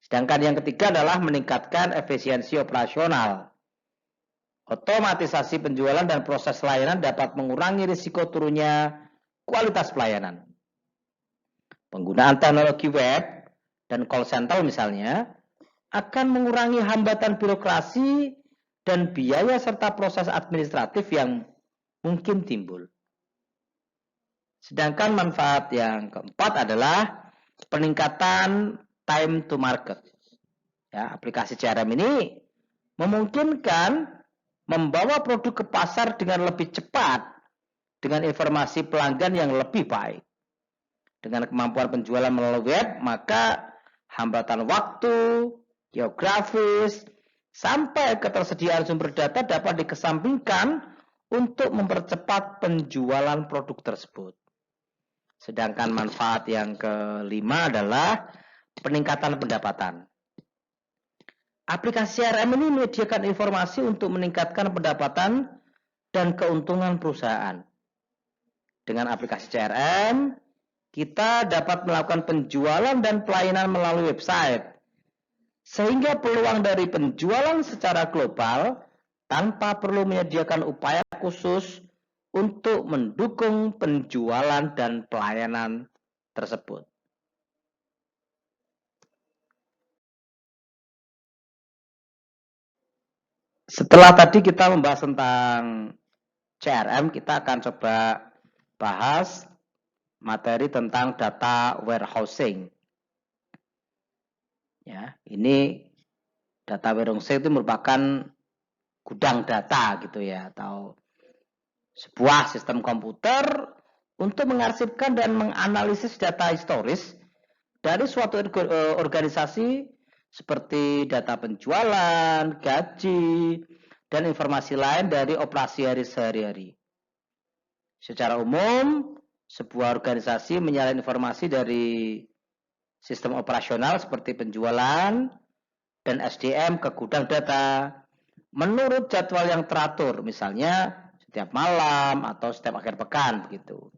Sedangkan yang ketiga adalah meningkatkan efisiensi operasional. Otomatisasi penjualan dan proses layanan dapat mengurangi risiko turunnya kualitas pelayanan. Penggunaan teknologi web dan call center misalnya akan mengurangi hambatan birokrasi dan biaya serta proses administratif yang mungkin timbul. Sedangkan manfaat yang keempat adalah peningkatan time to market. Ya, aplikasi CRM ini memungkinkan membawa produk ke pasar dengan lebih cepat dengan informasi pelanggan yang lebih baik. Dengan kemampuan penjualan melalui web, maka hambatan waktu, geografis, sampai ketersediaan sumber data dapat dikesampingkan untuk mempercepat penjualan produk tersebut. Sedangkan manfaat yang kelima adalah peningkatan pendapatan. Aplikasi CRM ini menyediakan informasi untuk meningkatkan pendapatan dan keuntungan perusahaan. Dengan aplikasi CRM, kita dapat melakukan penjualan dan pelayanan melalui website, sehingga peluang dari penjualan secara global tanpa perlu menyediakan upaya khusus untuk mendukung penjualan dan pelayanan tersebut. Setelah tadi kita membahas tentang CRM, kita akan coba bahas materi tentang data warehousing. Ya, ini data warehousing itu merupakan gudang data gitu ya, atau sebuah sistem komputer untuk mengarsipkan dan menganalisis data historis dari suatu organisasi seperti data penjualan, gaji, dan informasi lain dari operasi sehari-hari. Secara umum, sebuah organisasi menyalin informasi dari sistem operasional seperti penjualan dan SDM ke gudang data menurut jadwal yang teratur, misalnya setiap malam atau setiap akhir pekan begitu.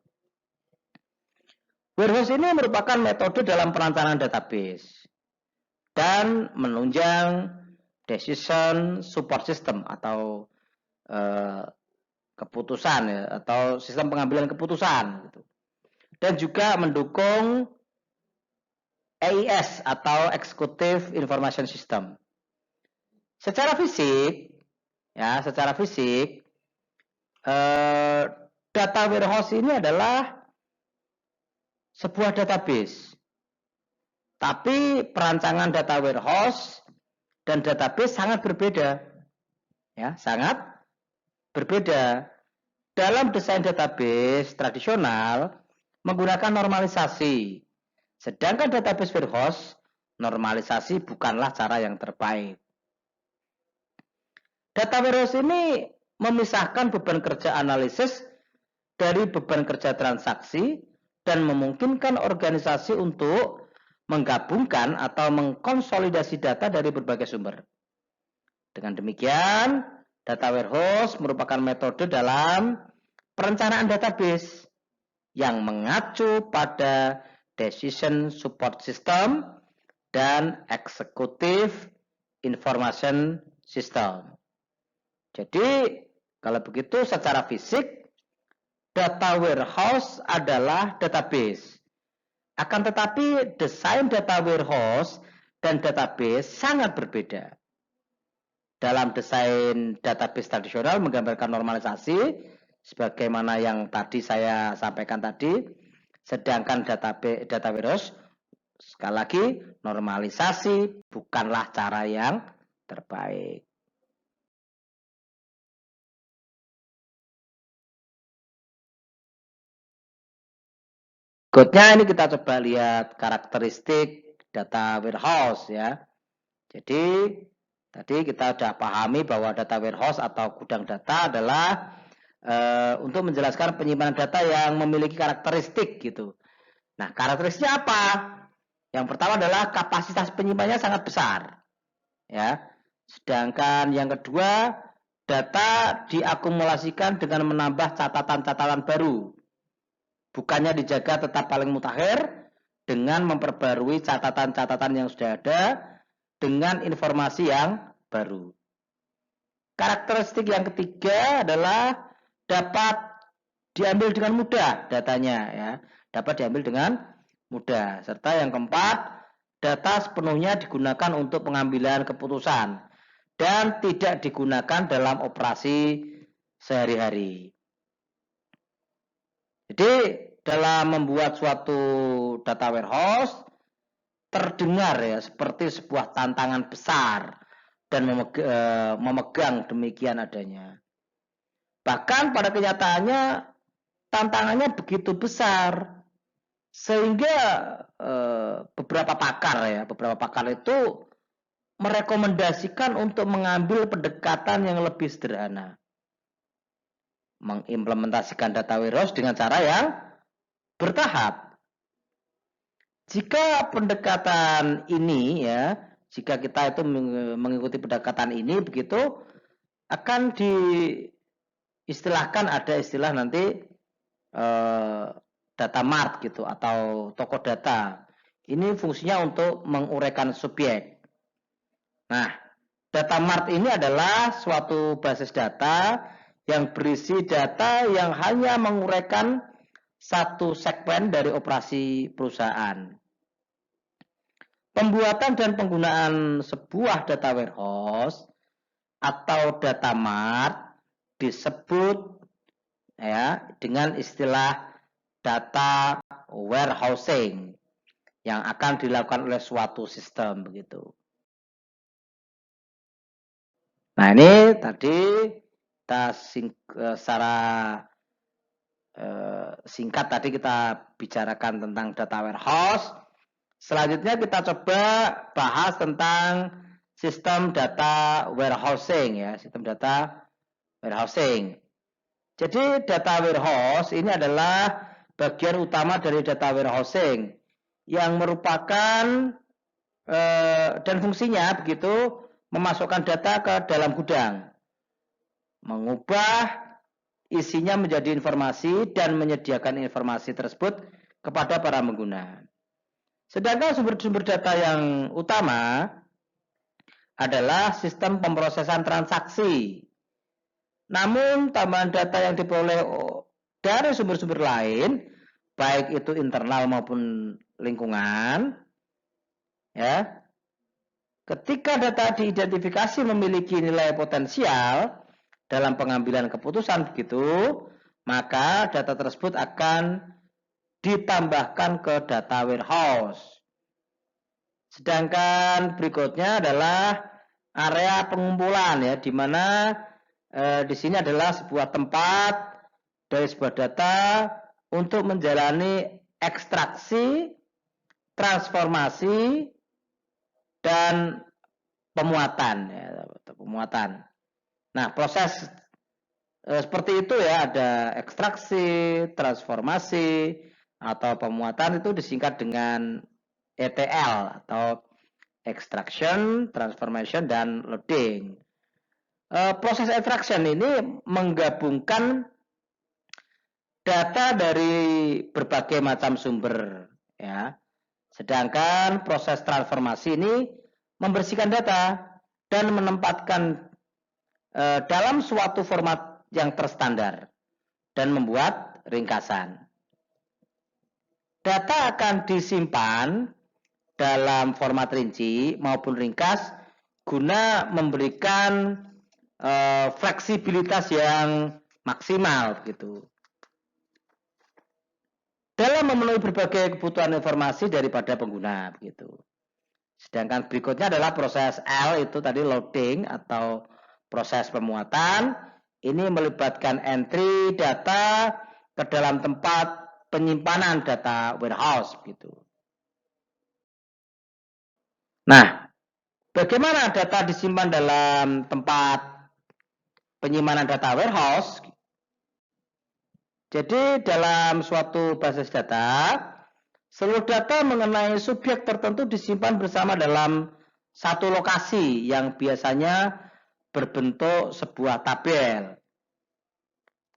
Warehouse ini merupakan metode dalam perancangan database dan menunjang decision support system atau keputusan ya, atau sistem pengambilan keputusan gitu. Dan juga mendukung AIS atau Executive Information System. Secara fisik data warehouse ini adalah sebuah database. Tapi perancangan data warehouse dan database sangat berbeda. Ya, sangat berbeda. dalam desain database tradisional menggunakan normalisasi. Sedangkan database warehouse, normalisasi bukanlah cara yang terbaik. Data warehouse ini memisahkan beban kerja analisis dari beban kerja transaksi dan memungkinkan organisasi untuk menggabungkan atau mengkonsolidasi data dari berbagai sumber. Dengan demikian, data warehouse merupakan metode dalam perencanaan database yang mengacu pada decision support system dan executive information system. Jadi, kalau begitu secara fisik, data warehouse adalah database. Akan tetapi desain data warehouse dan database sangat berbeda. Dalam desain database tradisional menggambarkan normalisasi, sebagaimana yang tadi saya sampaikan tadi, sedangkan data warehouse, sekali lagi, normalisasi bukanlah cara yang terbaik. Berikutnya ini kita coba lihat karakteristik data warehouse ya. Jadi tadi kita sudah pahami bahwa data warehouse atau gudang data adalah untuk menjelaskan penyimpanan data yang memiliki karakteristik gitu. Nah, karakteristiknya apa? Yang pertama adalah kapasitas penyimpanannya sangat besar. Ya. Sedangkan yang kedua, data diakumulasikan dengan menambah catatan-catatan baru. Bukannya dijaga tetap paling mutakhir dengan memperbarui catatan-catatan yang sudah ada dengan informasi yang baru. Karakteristik yang ketiga adalah dapat diambil dengan mudah datanya ya, dapat diambil dengan mudah. Serta yang keempat, data sepenuhnya digunakan untuk pengambilan keputusan dan tidak digunakan dalam operasi sehari-hari. Jadi dalam membuat suatu data warehouse terdengar ya seperti sebuah tantangan besar dan memegang demikian adanya. Bahkan pada kenyataannya tantangannya begitu besar sehingga beberapa pakar itu merekomendasikan untuk mengambil pendekatan yang lebih sederhana, mengimplementasikan data warehouse dengan cara yang bertahap. Jika pendekatan ini ya, jika kita itu mengikuti pendekatan ini begitu akan diistilahkan ada istilah nanti data mart gitu atau toko data. Ini fungsinya untuk menguraikan subjek. Nah, data mart ini adalah suatu basis data yang berisi data yang hanya menguraikan satu segmen dari operasi perusahaan. Pembuatan dan penggunaan sebuah data warehouse atau data mart disebut ya dengan istilah data warehousing yang akan dilakukan oleh suatu sistem begitu. Nah, ini tadi kita secara singkat tadi kita bicarakan tentang data warehouse. Selanjutnya kita coba bahas tentang sistem data warehousing ya, sistem data warehousing. Jadi data warehouse ini adalah bagian utama dari data warehousing yang merupakan dan fungsinya begitu memasukkan data ke dalam gudang, mengubah isinya menjadi informasi dan menyediakan informasi tersebut kepada para pengguna. Sedangkan sumber-sumber data yang utama adalah sistem pemrosesan transaksi. Namun tambahan data yang diperoleh dari sumber-sumber lain, baik itu internal maupun lingkungan, ya. Ketika data diidentifikasi memiliki nilai potensial dalam pengambilan keputusan begitu, maka data tersebut akan ditambahkan ke data warehouse. Sedangkan berikutnya adalah area pengumpulan ya, di mana di sini adalah sebuah tempat dari sebuah data untuk menjalani ekstraksi, transformasi, dan pemuatan. Ya, pemuatan. Nah, proses seperti itu ya, ada ekstraksi, transformasi, atau pemuatan itu disingkat dengan ETL atau extraction, transformation, dan loading. Proses extraction ini menggabungkan data dari berbagai macam sumber, ya. Sedangkan proses transformasi ini membersihkan data dan menempatkan dalam suatu format yang terstandar dan membuat ringkasan. Data akan disimpan dalam format rinci maupun ringkas guna memberikan fleksibilitas yang maksimal gitu. Dalam memenuhi berbagai kebutuhan informasi daripada pengguna begitu. Sedangkan berikutnya adalah proses L, itu tadi loading atau proses pemuatan. Ini melibatkan entry data ke dalam tempat penyimpanan data warehouse gitu. Nah, bagaimana data disimpan dalam tempat penyimpanan data warehouse? Jadi dalam suatu basis data, seluruh data mengenai subjek tertentu disimpan bersama dalam satu lokasi yang biasanya berbentuk sebuah tabel.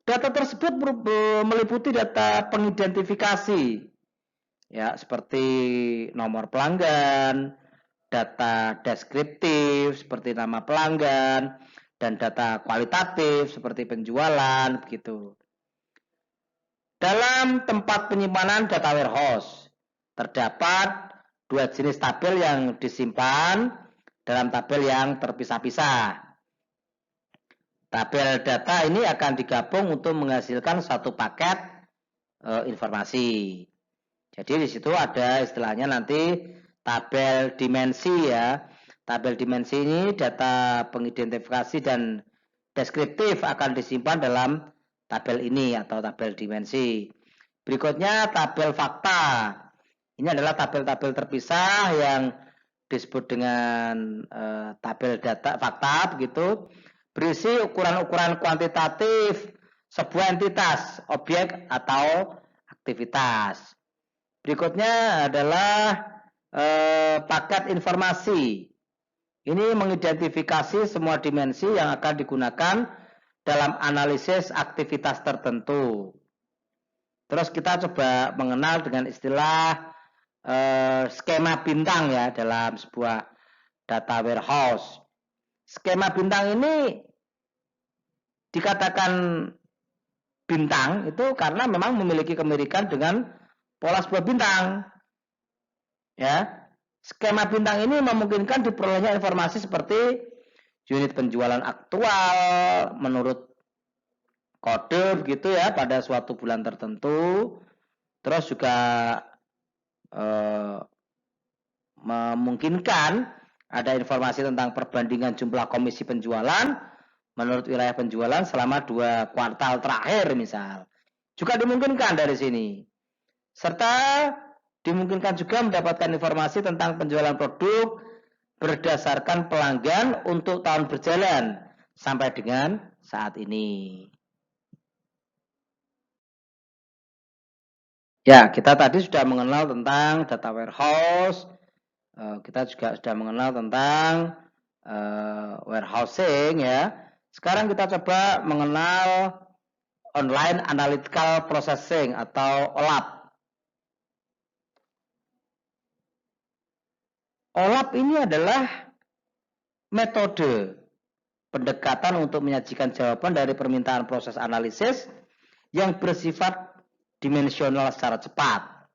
Data tersebut meliputi data pengidentifikasi, ya, seperti nomor pelanggan, data deskriptif seperti nama pelanggan, dan data kualitatif seperti penjualan, begitu. Dalam tempat penyimpanan data warehouse, terdapat dua jenis tabel yang disimpan dalam tabel yang terpisah-pisah. Tabel data ini akan digabung untuk menghasilkan satu paket informasi. Jadi di situ ada istilahnya nanti tabel dimensi ya. Tabel dimensi ini data pengidentifikasi dan deskriptif akan disimpan dalam tabel ini atau tabel dimensi. Berikutnya tabel fakta. Ini adalah tabel-tabel terpisah yang disebut dengan tabel data fakta begitu. Berisi ukuran-ukuran kuantitatif sebuah entitas, objek atau aktivitas. Berikutnya adalah paket informasi. Ini mengidentifikasi semua dimensi yang akan digunakan dalam analisis aktivitas tertentu. Terus kita coba mengenal dengan istilah skema bintang ya dalam sebuah data warehouse. Skema bintang ini dikatakan bintang itu karena memang memiliki kemirikan dengan pola sebuah bintang. Ya. Skema bintang ini memungkinkan diperolehnya informasi seperti unit penjualan aktual menurut kode begitu ya pada suatu bulan tertentu. Terus juga memungkinkan ada informasi tentang perbandingan jumlah komisi penjualan menurut wilayah penjualan selama 2 kuartal terakhir misal. Juga dimungkinkan dari sini. Serta dimungkinkan juga mendapatkan informasi tentang penjualan produk berdasarkan pelanggan untuk tahun berjalan sampai dengan saat ini. Ya, kita tadi sudah mengenal tentang data warehouse. Kita juga sudah mengenal tentang warehousing ya. Sekarang kita coba mengenal online analytical processing atau OLAP. OLAP ini adalah metode pendekatan untuk menyajikan jawaban dari permintaan proses analisis yang bersifat dimensional secara cepat,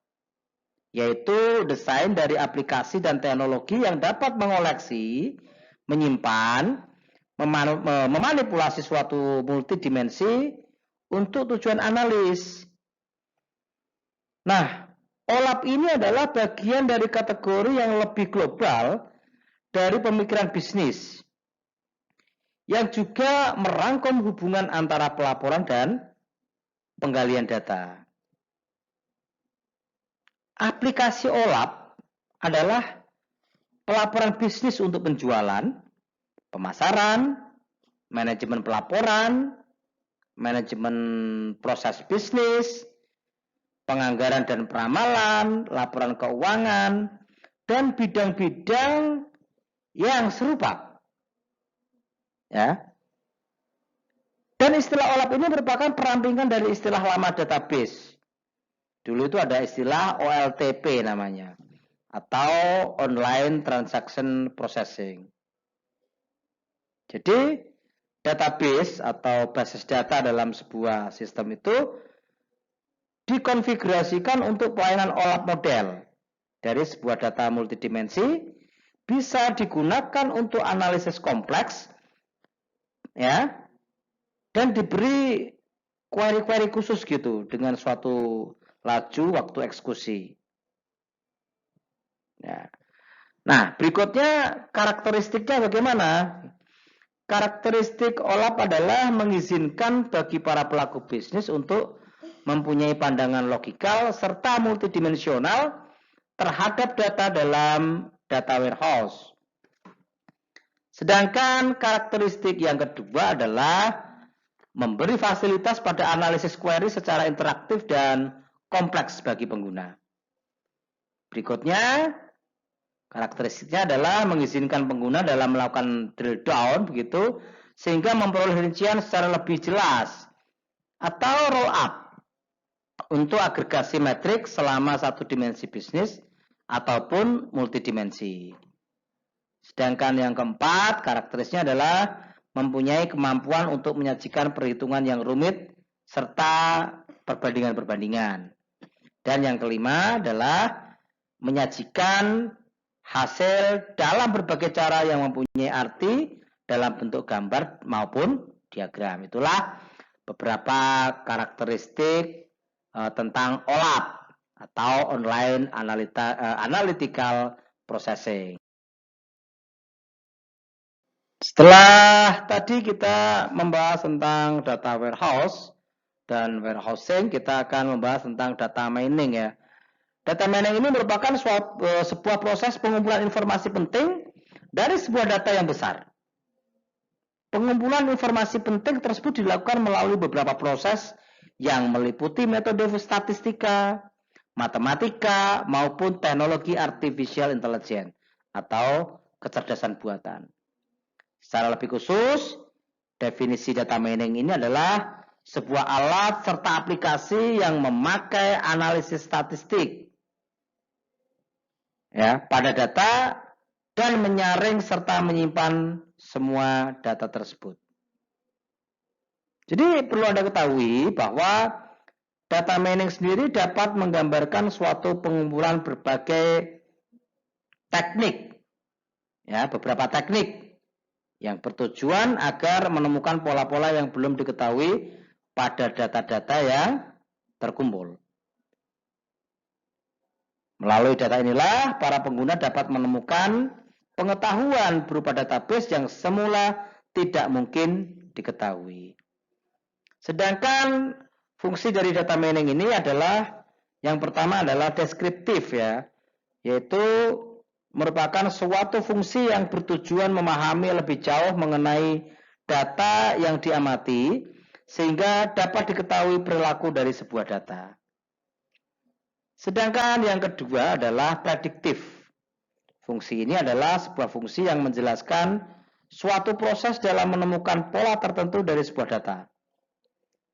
yaitu desain dari aplikasi dan teknologi yang dapat mengoleksi, menyimpan, memanipulasi suatu multidimensi untuk tujuan analis. Nah, OLAP ini adalah bagian dari kategori yang lebih global dari pemikiran bisnis, yang juga merangkum hubungan antara pelaporan dan penggalian data. Aplikasi OLAP adalah pelaporan bisnis untuk penjualan, pemasaran, manajemen pelaporan, manajemen proses bisnis, penganggaran dan peramalan, laporan keuangan, dan bidang-bidang yang serupa. Ya. Dan istilah OLAP ini merupakan perampingan dari istilah lama database. Dulu itu ada istilah OLTP namanya, atau Online Transaction Processing. Jadi, database atau basis data dalam sebuah sistem itu dikonfigurasikan untuk pelayanan OLAP model dari sebuah data multidimensi, bisa digunakan untuk analisis kompleks, ya, dan diberi query-query khusus gitu dengan suatu laju waktu eksekusi. Ya. Nah, berikutnya karakteristiknya bagaimana? Karakteristik OLAP adalah mengizinkan bagi para pelaku bisnis untuk mempunyai pandangan logikal serta multidimensional terhadap data dalam data warehouse. Sedangkan karakteristik yang kedua adalah memberi fasilitas pada analisis query secara interaktif dan kompleks bagi pengguna. Berikutnya, karakteristiknya adalah mengizinkan pengguna dalam melakukan drill down begitu sehingga memperoleh rincian secara lebih jelas atau roll up untuk agregasi metrik selama satu dimensi bisnis ataupun multidimensi. Sedangkan yang keempat, karakteristiknya adalah mempunyai kemampuan untuk menyajikan perhitungan yang rumit serta perbandingan-perbandingan. Dan yang kelima adalah menyajikan hasil dalam berbagai cara yang mempunyai arti dalam bentuk gambar maupun diagram. Itulah beberapa karakteristik tentang OLAP atau Online Analytical Processing. Setelah tadi kita membahas tentang data warehouse dan warehousing, kita akan membahas tentang data mining ya. Data mining ini merupakan sebuah proses pengumpulan informasi penting dari sebuah data yang besar. Pengumpulan informasi penting tersebut dilakukan melalui beberapa proses yang meliputi metode statistika, matematika, maupun teknologi artificial intelligence atau kecerdasan buatan. Secara lebih khusus, definisi data mining ini adalah sebuah alat serta aplikasi yang memakai analisis statistik ya, pada data dan menyaring serta menyimpan semua data tersebut. Jadi perlu Anda ketahui bahwa data mining sendiri dapat menggambarkan suatu pengumpulan berbagai teknik, ya, beberapa teknik yang bertujuan agar menemukan pola-pola yang belum diketahui pada data-data yang terkumpul. Melalui data inilah, para pengguna dapat menemukan pengetahuan berupa database yang semula tidak mungkin diketahui. Sedangkan fungsi dari data mining ini adalah, yang pertama adalah deskriptif ya, yaitu merupakan suatu fungsi yang bertujuan memahami lebih jauh mengenai data yang diamati sehingga dapat diketahui perilaku dari sebuah data. Sedangkan yang kedua adalah prediktif. Fungsi ini adalah sebuah fungsi yang menjelaskan suatu proses dalam menemukan pola tertentu dari sebuah data.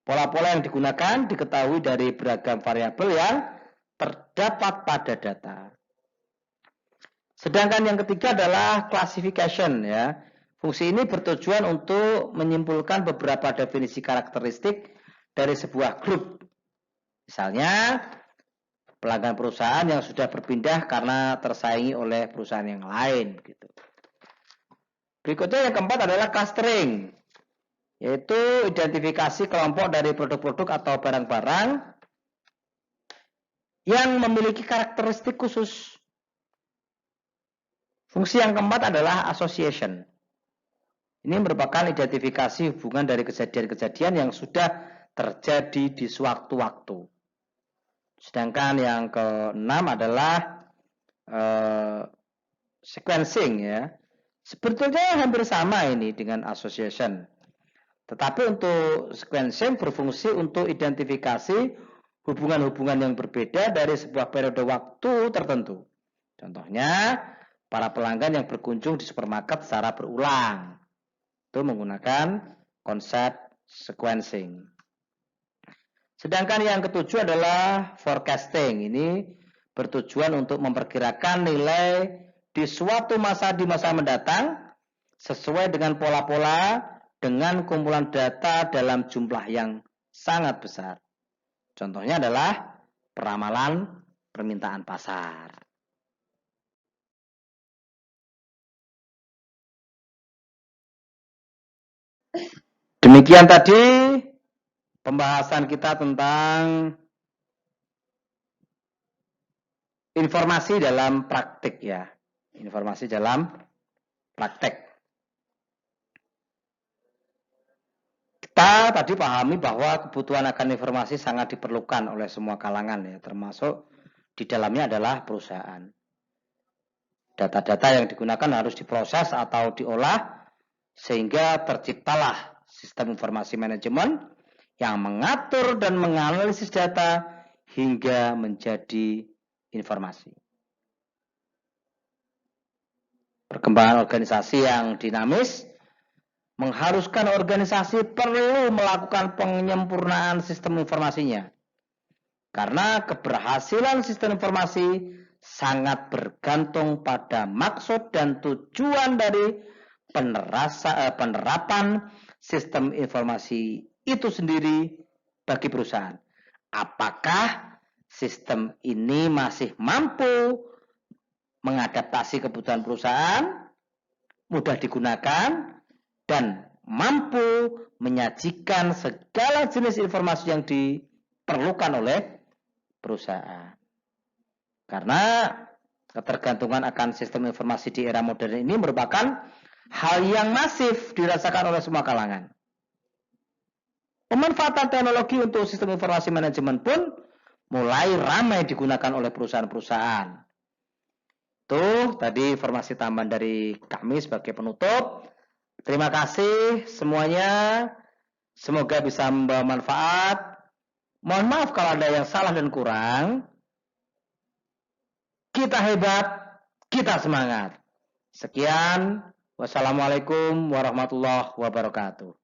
Pola-pola yang digunakan diketahui dari beragam variabel yang terdapat pada data. Sedangkan yang ketiga adalah classification ya. Fungsi ini bertujuan untuk menyimpulkan beberapa definisi karakteristik dari sebuah grup. Misalnya, pelanggan perusahaan yang sudah berpindah karena tersaingi oleh perusahaan yang lain gitu. Berikutnya yang keempat adalah clustering, yaitu identifikasi kelompok dari produk-produk atau barang-barang yang memiliki karakteristik khusus. Fungsi yang keempat adalah association. Ini merupakan identifikasi hubungan dari kejadian-kejadian yang sudah terjadi di sewaktu-waktu. Sedangkan yang keenam adalah sequencing ya. Sebetulnya hampir sama ini dengan association. Tetapi untuk sequencing berfungsi untuk identifikasi hubungan-hubungan yang berbeda dari sebuah periode waktu tertentu. Contohnya, para pelanggan yang berkunjung di supermarket secara berulang. Itu menggunakan konsep sequencing. Sedangkan yang ketujuh adalah forecasting. Ini bertujuan untuk memperkirakan nilai di suatu masa mendatang sesuai dengan pola-pola dengan kumpulan data dalam jumlah yang sangat besar. Contohnya adalah peramalan permintaan pasar. Demikian tadi pembahasan kita tentang informasi dalam praktik ya. Informasi dalam praktek. Kita tadi pahami bahwa kebutuhan akan informasi sangat diperlukan oleh semua kalangan ya, termasuk di dalamnya adalah perusahaan. Data-data yang digunakan harus diproses atau diolah sehingga terciptalah sistem informasi manajemen yang mengatur dan menganalisis data hingga menjadi informasi. Perkembangan organisasi yang dinamis mengharuskan organisasi perlu melakukan penyempurnaan sistem informasinya. Karena keberhasilan sistem informasi sangat bergantung pada maksud dan tujuan dari penerapan sistem informasi itu sendiri bagi perusahaan. Apakah sistem ini masih mampu mengadaptasi kebutuhan perusahaan, mudah digunakan, dan mampu menyajikan segala jenis informasi yang diperlukan oleh perusahaan. Karena ketergantungan akan sistem informasi di era modern ini merupakan hal yang masif dirasakan oleh semua kalangan. Pemanfaatan teknologi untuk sistem informasi manajemen pun mulai ramai digunakan oleh perusahaan-perusahaan. Itu tadi informasi tambahan dari kami sebagai penutup. Terima kasih semuanya. Semoga bisa membawa manfaat. Mohon maaf kalau ada yang salah dan kurang. Kita hebat, kita semangat. Sekian. Wassalamualaikum warahmatullahi wabarakatuh.